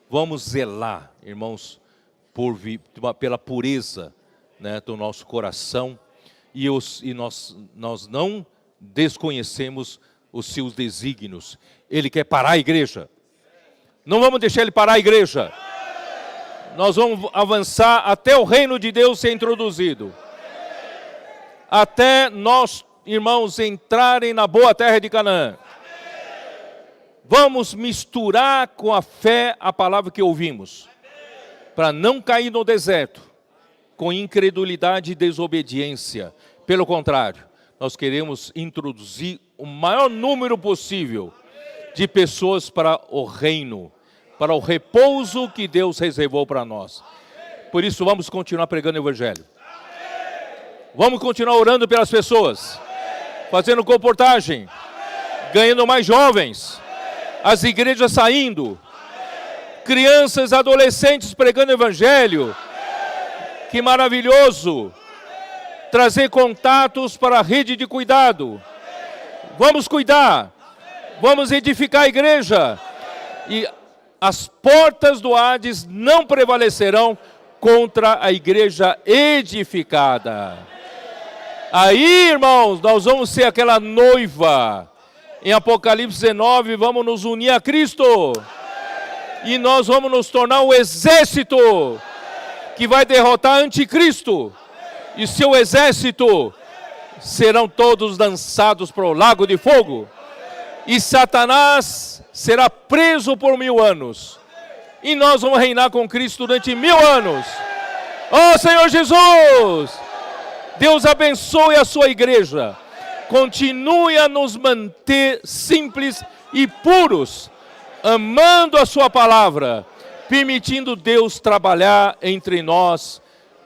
Vamos zelar, irmãos, pela pureza, né, do nosso coração. E nós não desconhecemos os seus desígnios. Ele quer parar a igreja. Não vamos deixar ele parar a igreja. Nós vamos avançar até o reino de Deus ser introduzido. Até nós, irmãos, entrarem na boa terra de Canaã. Vamos misturar com a fé a palavra que ouvimos. Para não cair no deserto, com incredulidade e desobediência. Pelo contrário, nós queremos introduzir o maior número possível de pessoas para o reino, para o repouso que Deus reservou para nós. Por isso, vamos continuar pregando o Evangelho. Vamos continuar orando pelas pessoas, fazendo comportagem, ganhando mais jovens, as igrejas saindo, crianças, adolescentes pregando o Evangelho. Que maravilhoso! Trazer contatos para a rede de cuidado. Vamos cuidar, vamos edificar a igreja. E as portas do Hades não prevalecerão contra a igreja edificada. Aí, irmãos, nós vamos ser aquela noiva. Em Apocalipse 19, vamos nos unir a Cristo. E nós vamos nos tornar um exército que vai derrotar anticristo. E seu exército serão todos lançados para o lago de fogo. E Satanás será preso por 1000 anos. E nós vamos reinar com Cristo durante 1000 anos. Oh, Senhor Jesus! Deus abençoe a sua igreja. Continue a nos manter simples e puros, amando a sua palavra, permitindo Deus trabalhar entre nós,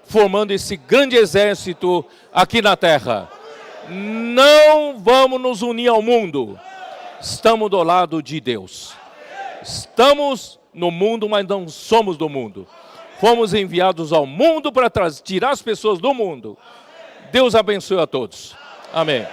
formando esse grande exército aqui na terra. Não vamos nos unir ao mundo. Estamos do lado de Deus. Estamos no mundo, mas não somos do mundo. Fomos enviados ao mundo para tirar as pessoas do mundo. Deus abençoe a todos. Amém.